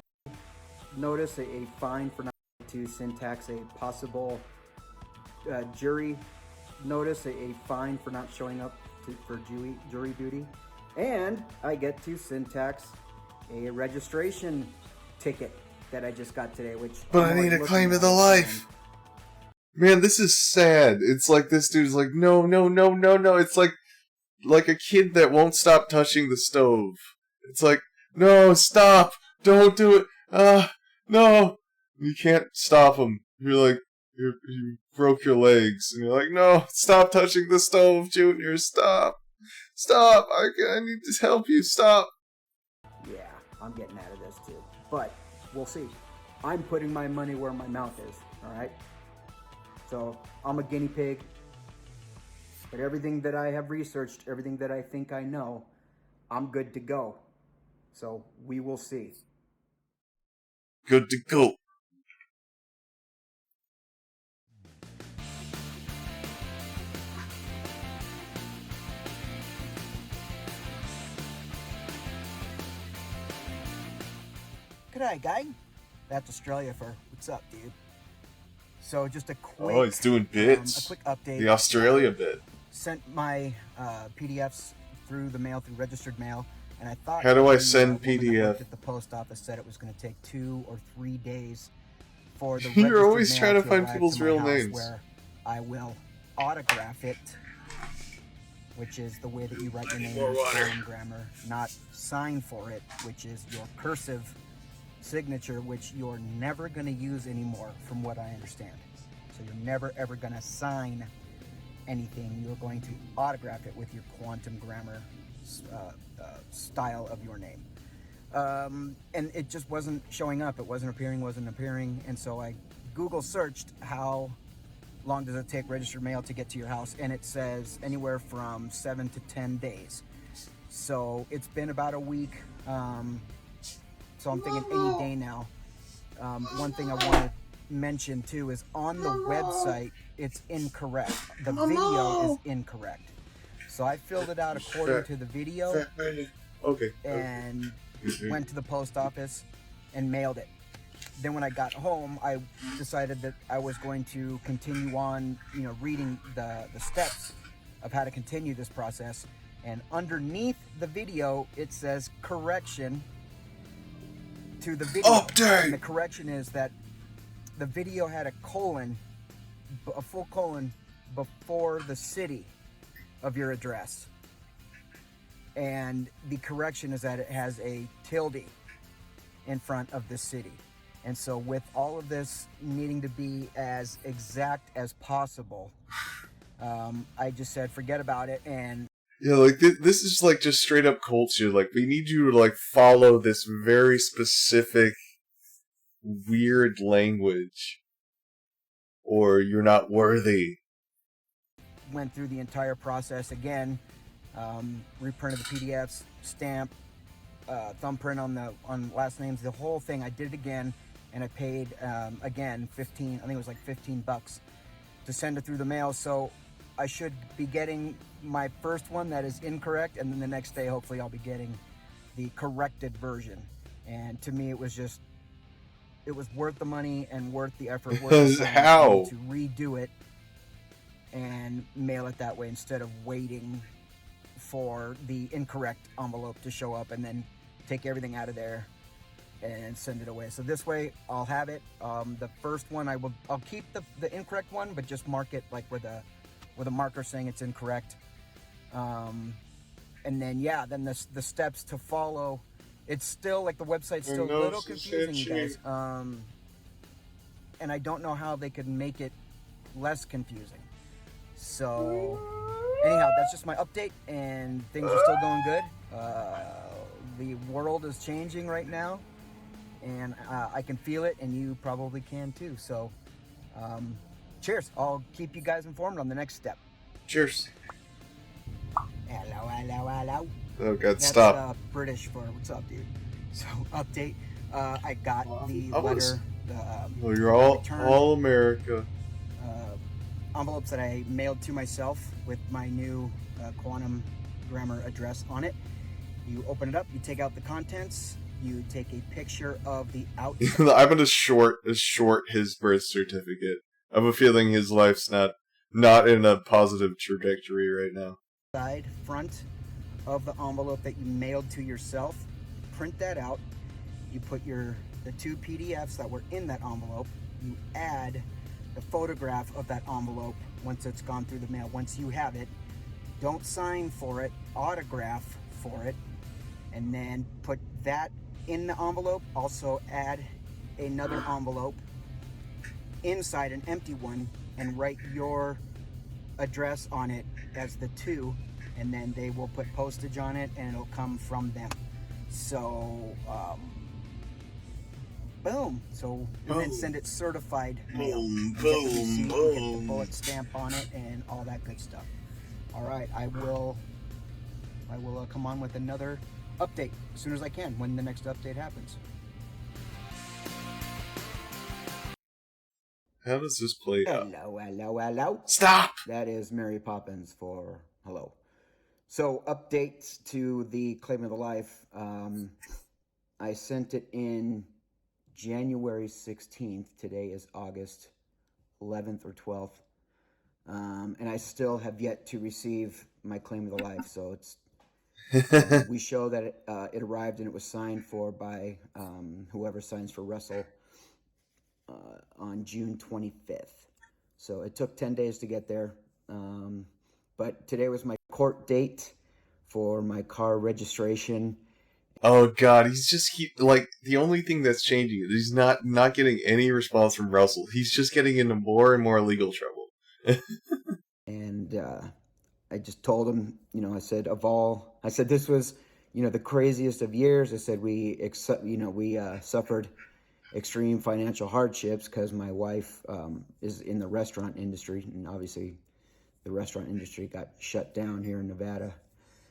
[SPEAKER 7] notice, a fine for not to syntax a possible jury notice, a fine for not showing up for jury duty. And I get to syntax a registration ticket that I just got today, which...
[SPEAKER 1] But I need a Claim of the Life! Man, this is sad. It's like this dude's like, no. It's like a kid that won't stop touching the stove. It's like, no, stop! Don't do it! No! You can't stop him. You're like, you broke your legs. And you're like, no, stop touching the stove, Junior, stop! Stop! I need to help you. Stop!
[SPEAKER 7] Yeah, I'm getting out of this too. But we'll see. I'm putting my money where my mouth is. All right. So I'm a guinea pig. But everything that I have researched, everything that I think I know, I'm good to go. So we will see.
[SPEAKER 1] Good to go.
[SPEAKER 7] G'day, gang. That's Australia for what's up, dude. So just a quick...
[SPEAKER 1] Oh, he's doing bits.
[SPEAKER 7] A quick update.
[SPEAKER 1] The Australia bit.
[SPEAKER 7] Sent my PDFs through the mail, through registered mail, and I thought...
[SPEAKER 1] How do I send PDF?
[SPEAKER 7] At the post office said it was going to take 2 or 3 days for the
[SPEAKER 1] You're always
[SPEAKER 7] mail
[SPEAKER 1] trying to find
[SPEAKER 7] arrive
[SPEAKER 1] people's
[SPEAKER 7] my
[SPEAKER 1] real
[SPEAKER 7] house,
[SPEAKER 1] names.
[SPEAKER 7] Where I will autograph it, which is the way that you write your name in Italian grammar, not sign for it, which is your cursive signature, which you're never going to use anymore, from what I understand. So you're never ever going to sign anything. You're going to autograph it with your quantum grammar style of your name. And it just wasn't showing up. It wasn't appearing. And so I Google searched how long does it take registered mail to get to your house, and it says anywhere from 7 to 10 days. So it's been about a week. So I'm thinking any day now. One thing I want to mention too is on the website, it's incorrect. The video is incorrect. So I filled it out according to the video.
[SPEAKER 1] Okay.
[SPEAKER 7] And went to the post office and mailed it. Then when I got home, I decided that I was going to continue on, reading the steps of how to continue this process. And underneath the video, it says correction to the video.
[SPEAKER 1] Update!
[SPEAKER 7] And the correction is that the video had a full colon before the city of your address. And the correction is that it has a tilde in front of the city. And so with all of this needing to be as exact as possible, I just said, forget about it. And
[SPEAKER 1] yeah, like this is like just straight up culture. Like we need you to like follow this very specific weird language or you're not worthy.
[SPEAKER 7] Went through the entire process again, reprinted the PDFs, stamp, thumbprint on last names, the whole thing. I did it again, and I paid again I think it was like $15 to send it through the mail. So I should be getting my first one that is incorrect, and then the next day hopefully I'll be getting the corrected version. And to me it was worth the money and worth the effort, worth the time to redo it and mail it that way instead of waiting for the incorrect envelope to show up and then take everything out of there and send it away. So this way I'll have it. The first one I'll keep the incorrect one, but just mark it like with a marker saying it's incorrect. And then then the steps to follow. It's still like the website's still a little confusing, you guys. And I don't know how they could make it less confusing. So anyhow, that's just my update, and things are still going good. The world is changing right now, and I can feel it, and you probably can too. So cheers. I'll keep you guys informed on the next step.
[SPEAKER 1] Cheers.
[SPEAKER 7] Hello.
[SPEAKER 1] Oh God, stop.
[SPEAKER 7] That's British for what's up, dude. So update. I got the letter.
[SPEAKER 1] Well, you're all America.
[SPEAKER 7] Envelopes that I mailed to myself with my new quantum grammar address on it. You open it up, you take out the contents, you take a picture of the outside.
[SPEAKER 1] I'm gonna short his birth certificate. I have a feeling his life's not in a positive trajectory right now.
[SPEAKER 7] Front of the envelope that you mailed to yourself. Print that out. You put the 2 PDFs that were in that envelope. You add the photograph of that envelope once it's gone through the mail. Once you have it, don't sign for it, autograph for it, and then put that in the envelope. Also add another envelope inside an empty one and write your address on it as the 2, and then they will put postage on it and it'll come from them. So boom. So and then send it certified mail. Get the receipt, get the bullet stamp on it and all that good stuff. All right, I will I will come on with another update as soon as I can when the next update happens.
[SPEAKER 1] How does this play out?
[SPEAKER 3] Hello.
[SPEAKER 1] Stop!
[SPEAKER 3] That is Mary Poppins for hello. So, updates to the Claim of the Life. I sent it in January 16th. Today is August 11th or 12th. And I still have yet to receive my Claim of the Life. So, it's we show that it arrived and it was signed for by whoever signs for Russell on June 25th. So, it took 10 days to get there. But today was my court date for my car registration.
[SPEAKER 1] Oh God, he's just the only thing that's changing is he's not getting any response from Russell. He's just getting into more and more legal trouble.
[SPEAKER 3] And I just told him, I said this was, the craziest of years. I said we suffered extreme financial hardships because my wife is in the restaurant industry, and obviously the restaurant industry got shut down here in Nevada.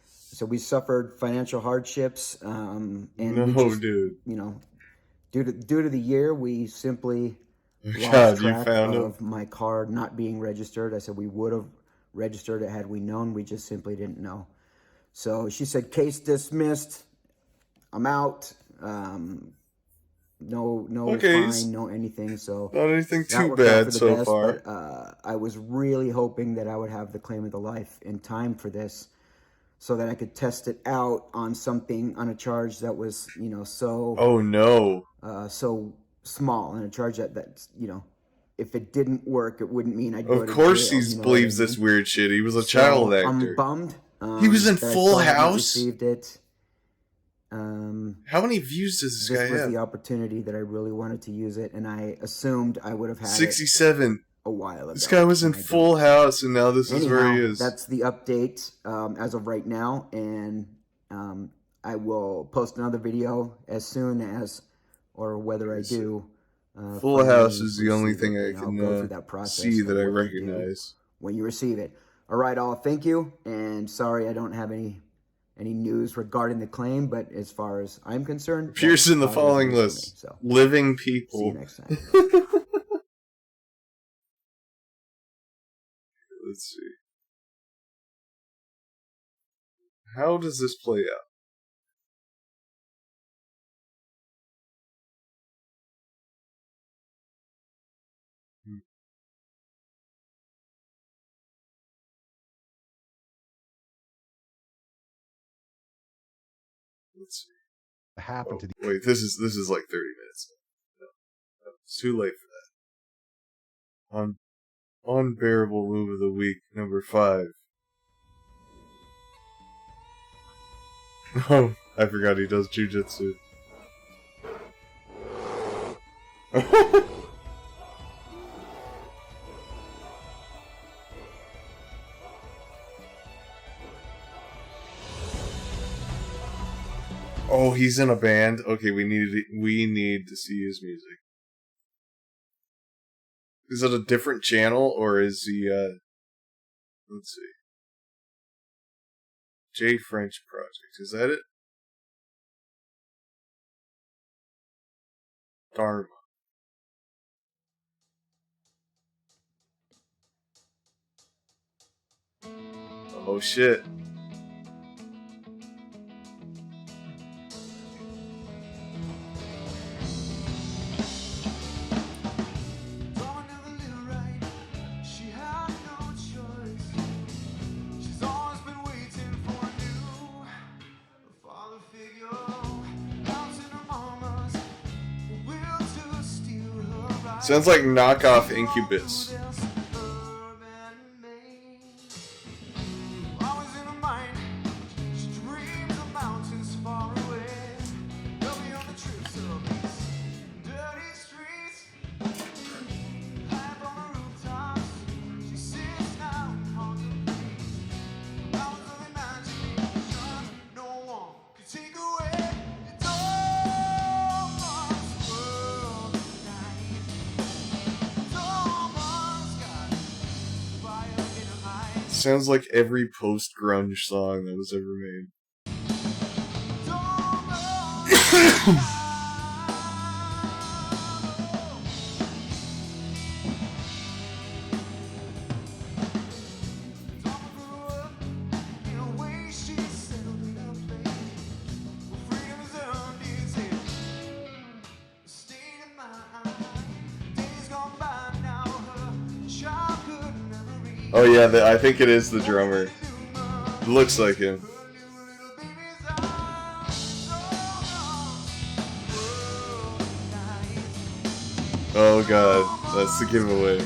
[SPEAKER 3] So we suffered financial hardships, and
[SPEAKER 1] dude.
[SPEAKER 3] Due to the year, we simply
[SPEAKER 1] God,
[SPEAKER 3] lost track of my car not being registered. I said we would have registered it had we known. We just simply didn't know. So she said, case dismissed. I'm out. No fine, no anything. So
[SPEAKER 1] not anything too bad so far.
[SPEAKER 3] But, I was really hoping that I would have the Claim of the Life in time for this, so that I could test it out on a charge that was, so.
[SPEAKER 1] Oh no.
[SPEAKER 3] So small, and a charge that's, if it didn't work, it wouldn't mean I'd go to jail.
[SPEAKER 1] Of course he believes this weird shit. He was a child actor.
[SPEAKER 3] I'm bummed.
[SPEAKER 1] He was in Full House.
[SPEAKER 3] Received it.
[SPEAKER 1] How many views does this guy have?
[SPEAKER 3] This was the opportunity that I really wanted to use it, and I assumed I would have had
[SPEAKER 1] 67.
[SPEAKER 3] It a while ago.
[SPEAKER 1] This guy was in Full House, and now this is where he is.
[SPEAKER 3] That's the update as of right now, and I will post another video as soon as, or whether I do.
[SPEAKER 1] Full House is the only thing I can
[SPEAKER 3] go through that process
[SPEAKER 1] see that I recognize.
[SPEAKER 3] When you receive it. All right, all. Thank you, and sorry I don't have any news regarding the claim, but as far as I'm concerned,
[SPEAKER 1] appears in the following list:
[SPEAKER 3] so.
[SPEAKER 1] living people.
[SPEAKER 3] See you next time.
[SPEAKER 1] Let's see. How does this play out? Let's see.
[SPEAKER 14] Happened to the
[SPEAKER 1] wait, this is like 30 minutes. No, it's too late for that. Unbearable move of the week, number 5. Oh, I forgot he does jujitsu. Oh, he's in a band? Okay, we need to see his music. Is it a different channel, or is he, let's see. J French Project, is that it? Dharma. Oh shit. Sounds like knockoff Incubus. sounds like every post-grunge song that was ever made. Oh yeah, I think it is the drummer. It looks like him. Oh god, that's the giveaway.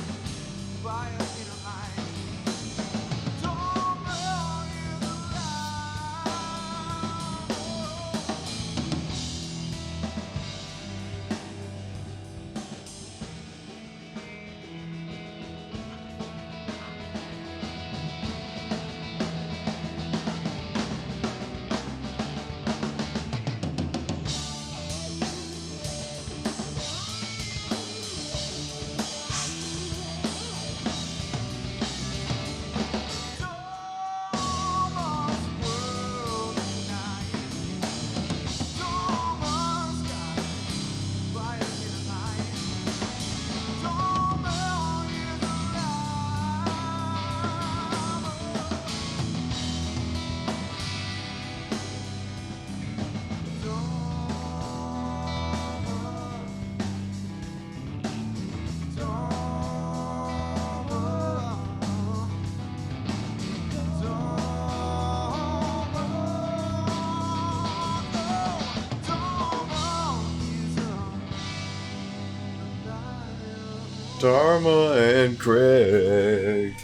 [SPEAKER 1] Dharma and Craig.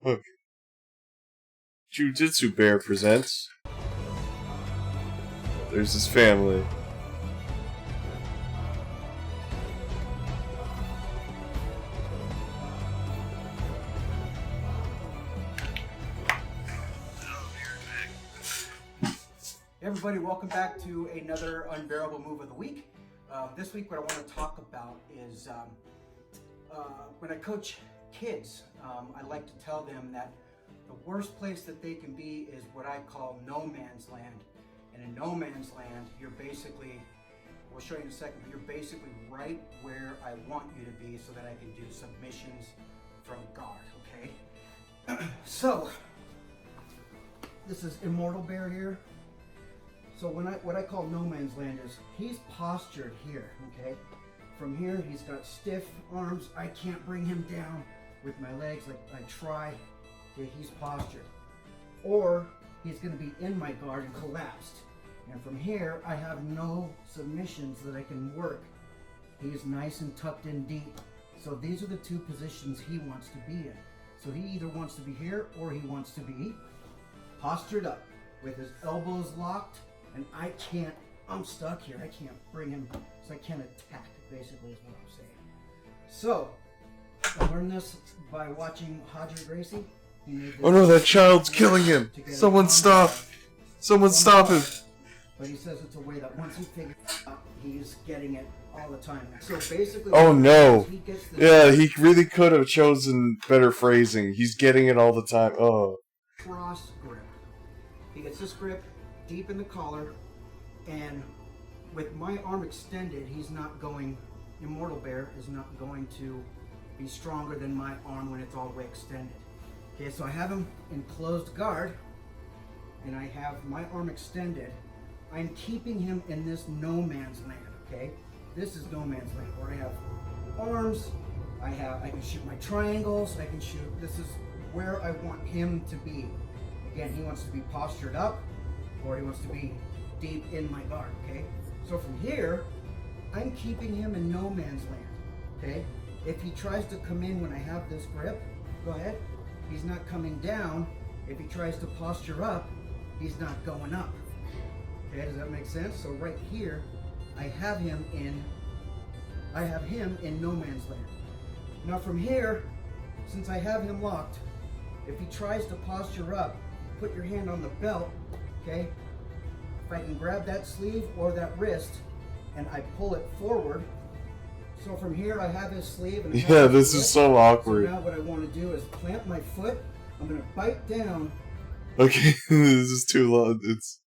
[SPEAKER 1] Look. Jujitsu Bear presents. There's his family.
[SPEAKER 7] Hey everybody, welcome back to another Unbearable Move of the Week. This week what I want to talk about is when I coach kids, I like to tell them that the worst place that they can be is what I call no man's land. And in no man's land, you're basically, we'll show you in a second, but you're basically right where I want you to be so that I can do submissions from guard, okay? So, this is Immortal Bear here. So what I call no man's land is he's postured here, okay? From here, he's got stiff arms. I can't bring him down with my legs like I try. Okay, he's postured. Or he's gonna be in my guard and collapsed. And from here, I have no submissions that I can work. He's nice and tucked in deep. So these are the two positions he wants to be in. So he either wants to be here or he wants to be postured up with his elbows locked. And I can't, I'm stuck here. I can't bring him, so I can't attack, basically is what I'm saying. So, I learned this by watching Roger Gracie.
[SPEAKER 1] Oh no, that child's killing him! Someone stop! Someone stop him!
[SPEAKER 7] But he says it's a way that once he figures it out, he's getting it all the time. So basically,
[SPEAKER 1] oh no! Yeah, he really could have chosen better phrasing. He's getting it all the time. Oh.
[SPEAKER 7] Cross grip. He gets this grip deep in the collar, and with my arm extended, he's not going, Immortal Bear is not going to be stronger than my arm when it's all the way extended. Okay, so I have him in closed guard, and I have my arm extended. I'm keeping him in this no man's land, okay? This is no man's land, where I have arms, I can shoot my triangles, I can shoot, this is where I want him to be. Again, he wants to be postured up, or he wants to be deep in my guard, okay? So from here, I'm keeping him in no man's land, okay? If he tries to come in when I have this grip, go ahead. He's not coming down. If he tries to posture up, he's not going up. Okay, does that make sense? So right here, I have him in no man's land. Now from here, since I have him locked, if he tries to posture up, put your hand on the belt, okay? if I can grab that sleeve or that wrist and I pull it forward. So from here I have his sleeve. And
[SPEAKER 1] yeah, this is so awkward.
[SPEAKER 7] So now what I want to do is plant my foot. I'm going to bite down.
[SPEAKER 1] Okay, this is too long. It's...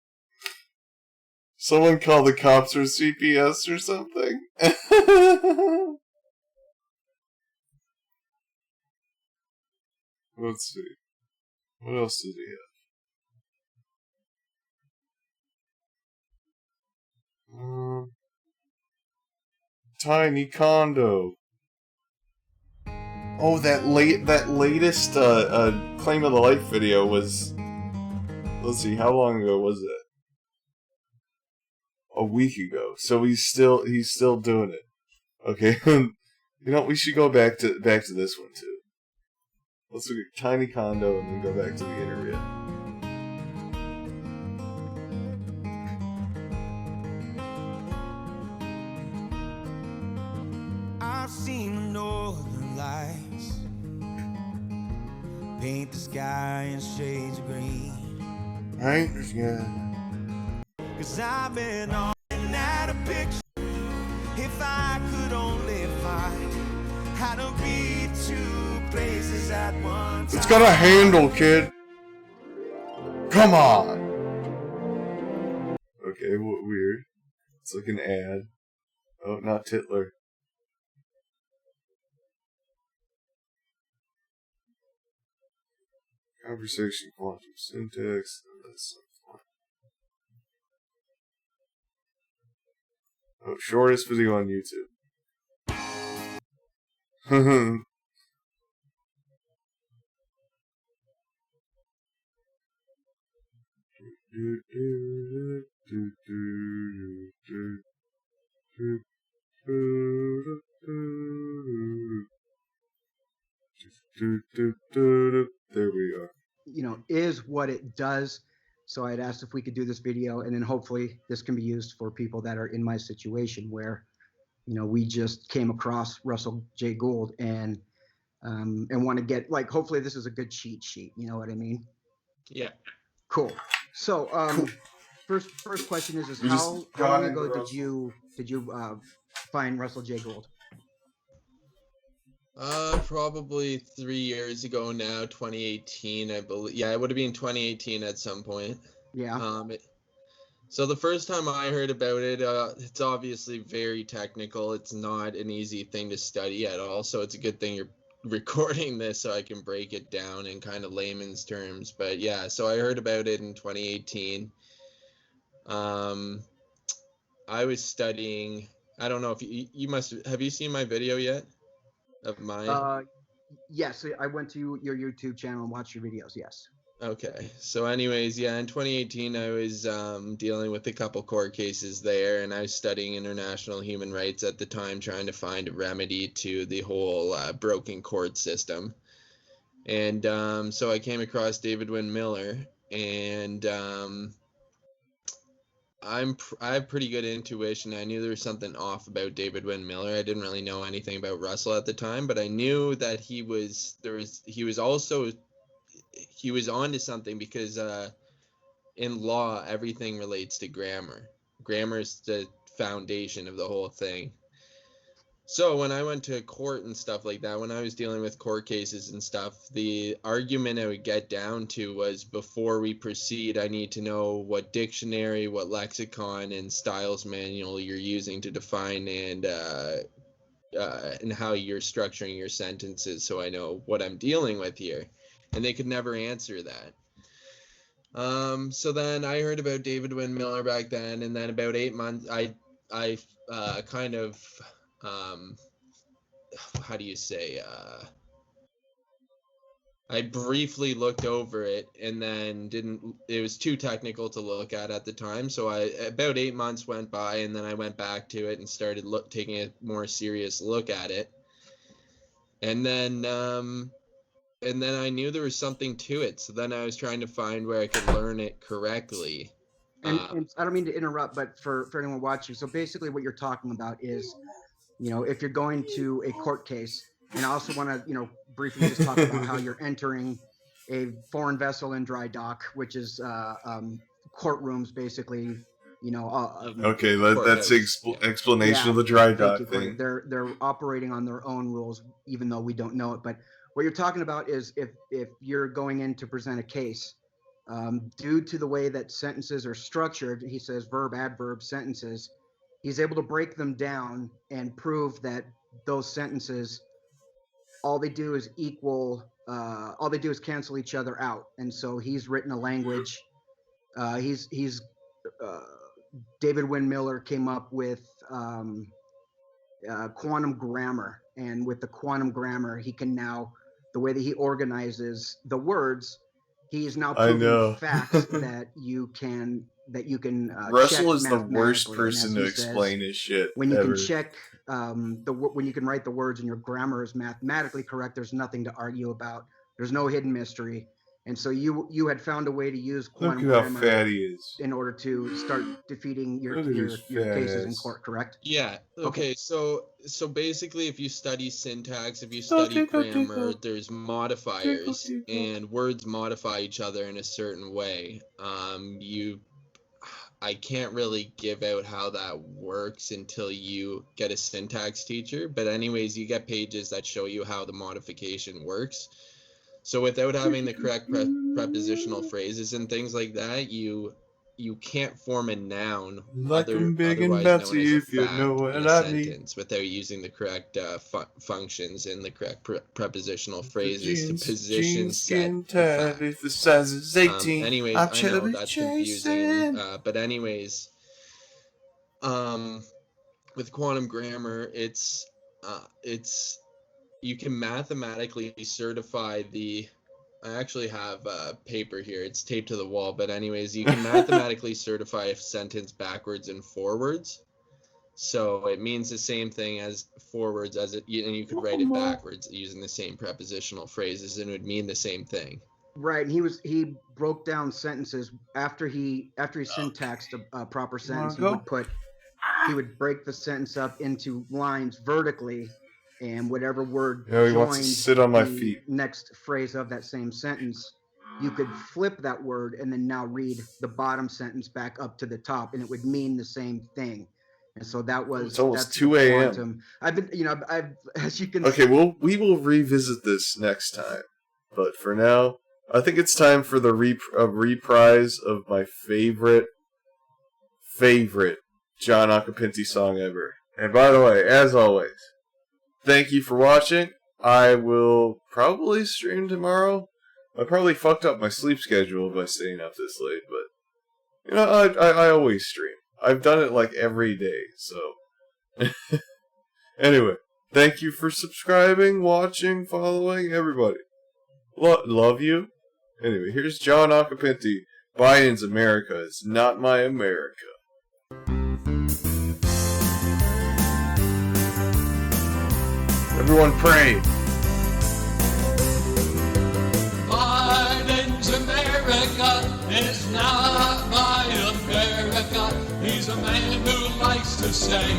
[SPEAKER 1] Someone call the cops or CPS or something. Let's see. What else did he have? Tiny condo. Oh, that latest Claim of the Life video was... Let's see, how long ago was it? A week ago. So he's still doing it. Okay. You know, we should go back to this one too. Let's look at Tiny Condo and then go back to the interview.
[SPEAKER 14] I've seen the northern lights paint the sky in shades of green.
[SPEAKER 1] Right? Yeah.
[SPEAKER 14] 'Cause I've been on at a picture. If I could only find how to be two places at one time.
[SPEAKER 1] It's got a handle, kid. Come on. Okay, what weird. It's like an ad. Oh, not Titler. Conversation, quantum syntax. That's oh, shortest video on YouTube. There we are.
[SPEAKER 7] You know, is what it does. So I'd asked if we could do this video, and then hopefully this can be used for people that are in my situation where, you know, we just came across Russell J. Gould and want to get, like, hopefully this is a good cheat sheet. You know what I mean?
[SPEAKER 15] Yeah.
[SPEAKER 7] Cool. So first question is how long ago did you find Russell J. Gould?
[SPEAKER 15] Probably 3 years ago now, 2018, I believe. Yeah, it would have been 2018 at some point.
[SPEAKER 7] Yeah.
[SPEAKER 15] So the first time I heard about it, it's obviously very technical. It's not an easy thing to study at all. So it's a good thing you're recording this so I can break it down in kind of layman's terms. But yeah, so I heard about it in 2018. I was studying. I don't know if you must have you seen my video yet? Of mine?
[SPEAKER 7] Yes, I went to your YouTube channel and watched your videos, yes.
[SPEAKER 15] Okay, so anyways, yeah, in 2018 I was dealing with a couple court cases there, and I was studying international human rights at the time, trying to find a remedy to the whole broken court system. And so I came across David Wynn Miller, and I have pretty good intuition. I knew there was something off about David Wynn Miller. I didn't really know anything about Russell at the time, but I knew that he was onto something because in law everything relates to grammar. Grammar is the foundation of the whole thing. So when I went to court and stuff like that, when I was dealing with court cases and stuff, the argument I would get down to was, before we proceed, I need to know what dictionary, what lexicon and styles manual you're using to define and how you're structuring your sentences, so I know what I'm dealing with here. And they could never answer that. So then I heard about David Wynn Miller back then, and then about 8 months, I kind of how do you say, I briefly looked over it and then it was too technical to look at the time. So about 8 months went by, and then I went back to it and started taking a more serious look at it. And then I knew there was something to it. So then I was trying to find where I could learn it correctly.
[SPEAKER 7] And I don't mean to interrupt, but for anyone watching, so basically what you're talking about is, you know, if you're going to a court case, and I also want to, you know, briefly just talk about how you're entering a foreign vessel in dry dock, which is courtrooms, basically.
[SPEAKER 1] Okay, that's explanation of the dry dock thing.
[SPEAKER 7] They're operating on their own rules, even though we don't know it. But what you're talking about is if you're going in to present a case, due to the way that sentences are structured, he says verb, adverb, sentences, he's able to break them down and prove that those sentences, all they do is cancel each other out. And so he's written a language. David Wynn Miller came up with quantum grammar, and with the quantum grammar, he can now, the way that he organizes the words, he's now proving facts that you can
[SPEAKER 1] Russell
[SPEAKER 7] check
[SPEAKER 1] is the worst person to explain his shit.
[SPEAKER 7] When you
[SPEAKER 1] ever.
[SPEAKER 7] can check when you can write the words and your grammar is mathematically correct, there's nothing to argue about. There's no hidden mystery. And so you had found a way to use quantum grammar in order to start defeating your cases in court, correct?
[SPEAKER 15] Yeah. Okay. So basically, if you study syntax, if you study grammar, there's modifiers, and words modify each other in a certain way. I can't really give out how that works until you get a syntax teacher. But anyways, you get pages that show you how the modification works. So without having the correct prepositional phrases and things like that, you can't form a noun
[SPEAKER 1] like I'm big and Betsy, if you know what I mean,
[SPEAKER 15] without using the correct functions and the correct prepositional phrases to position set.
[SPEAKER 1] If the size is 18,
[SPEAKER 15] anyways, I know that's confusing. But anyways, with quantum grammar, it's you can mathematically certify I actually have paper here. It's taped to the wall. But anyways, you can mathematically certify a sentence backwards and forwards. So it means the same thing as forwards and you could write it backwards using the same prepositional phrases, and it would mean the same thing.
[SPEAKER 7] Right. And he broke down sentences after he syntaxed a proper sentence. He would break the sentence up into lines vertically. And whatever word
[SPEAKER 1] he wants to sit on my feet.
[SPEAKER 7] Next phrase of that same sentence, you could flip that word and then now read the bottom sentence back up to the top, and it would mean the same thing. And so
[SPEAKER 1] it's almost 2 a.m.
[SPEAKER 7] I've been, as you can.
[SPEAKER 1] Okay, we will revisit this next time. But for now, I think it's time for the reprise of my favorite John Acapinti song ever. And by the way, as always, thank you for watching. I will probably stream tomorrow. I probably fucked up my sleep schedule by staying up this late, but I always stream. I've done it like every day, so. Anyway, thank you for subscribing, watching, following, everybody. Love you. Anyway, here's John Acapinti. Biden's America is not my America. Everyone pray.
[SPEAKER 16] Biden's America is not my America. He's a man who likes to say,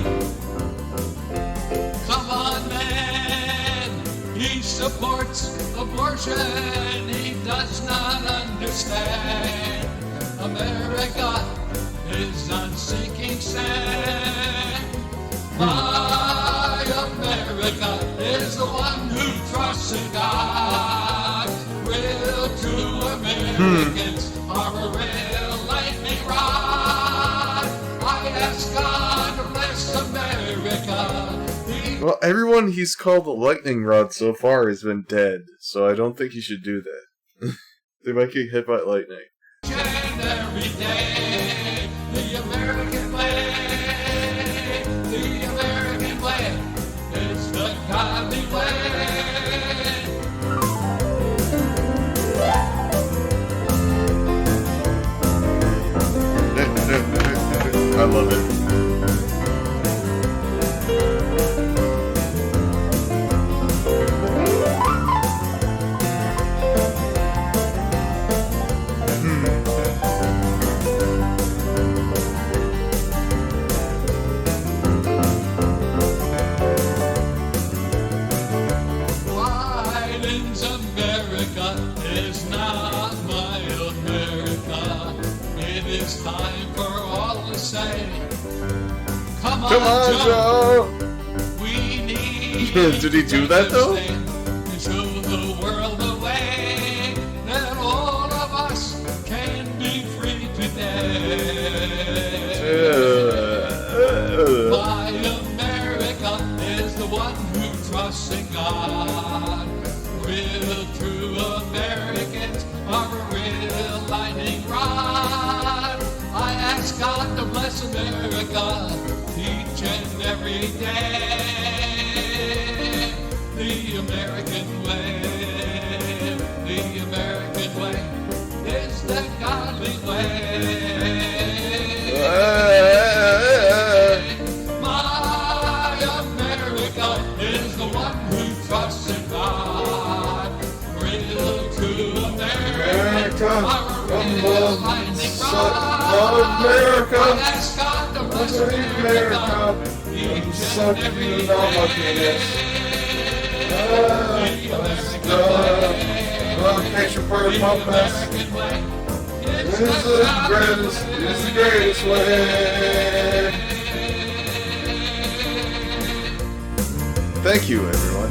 [SPEAKER 16] come on, man. He supports abortion. He does not understand. America is on sinking sand. My America is the one who trusts in God. Real true Americans are a real lightning rod. I ask God to bless America.
[SPEAKER 1] Well, everyone he's called the lightning rod so far has been dead, so I don't think he should do that. They might get hit by lightning.
[SPEAKER 16] Every day, the American way, the American way is the godly way.
[SPEAKER 1] I love it.
[SPEAKER 16] Biden's America is not my America. It it's time for all to say, come
[SPEAKER 1] Come on, Joe!
[SPEAKER 16] We need
[SPEAKER 1] Did he do that though?
[SPEAKER 16] to show the world the way that all of us can be free today. My America is the one who trusts in God. Real true Americans are a real lightning rod. I ask God to bless America each and every day. The American way, the American way is the godly way. My America is the one who trusts in God. Real true America, real lightning rod.
[SPEAKER 1] America,
[SPEAKER 16] I ask God to bless America each and every day.
[SPEAKER 1] Location for the puppets. This is the greatest way. Thank you, everyone.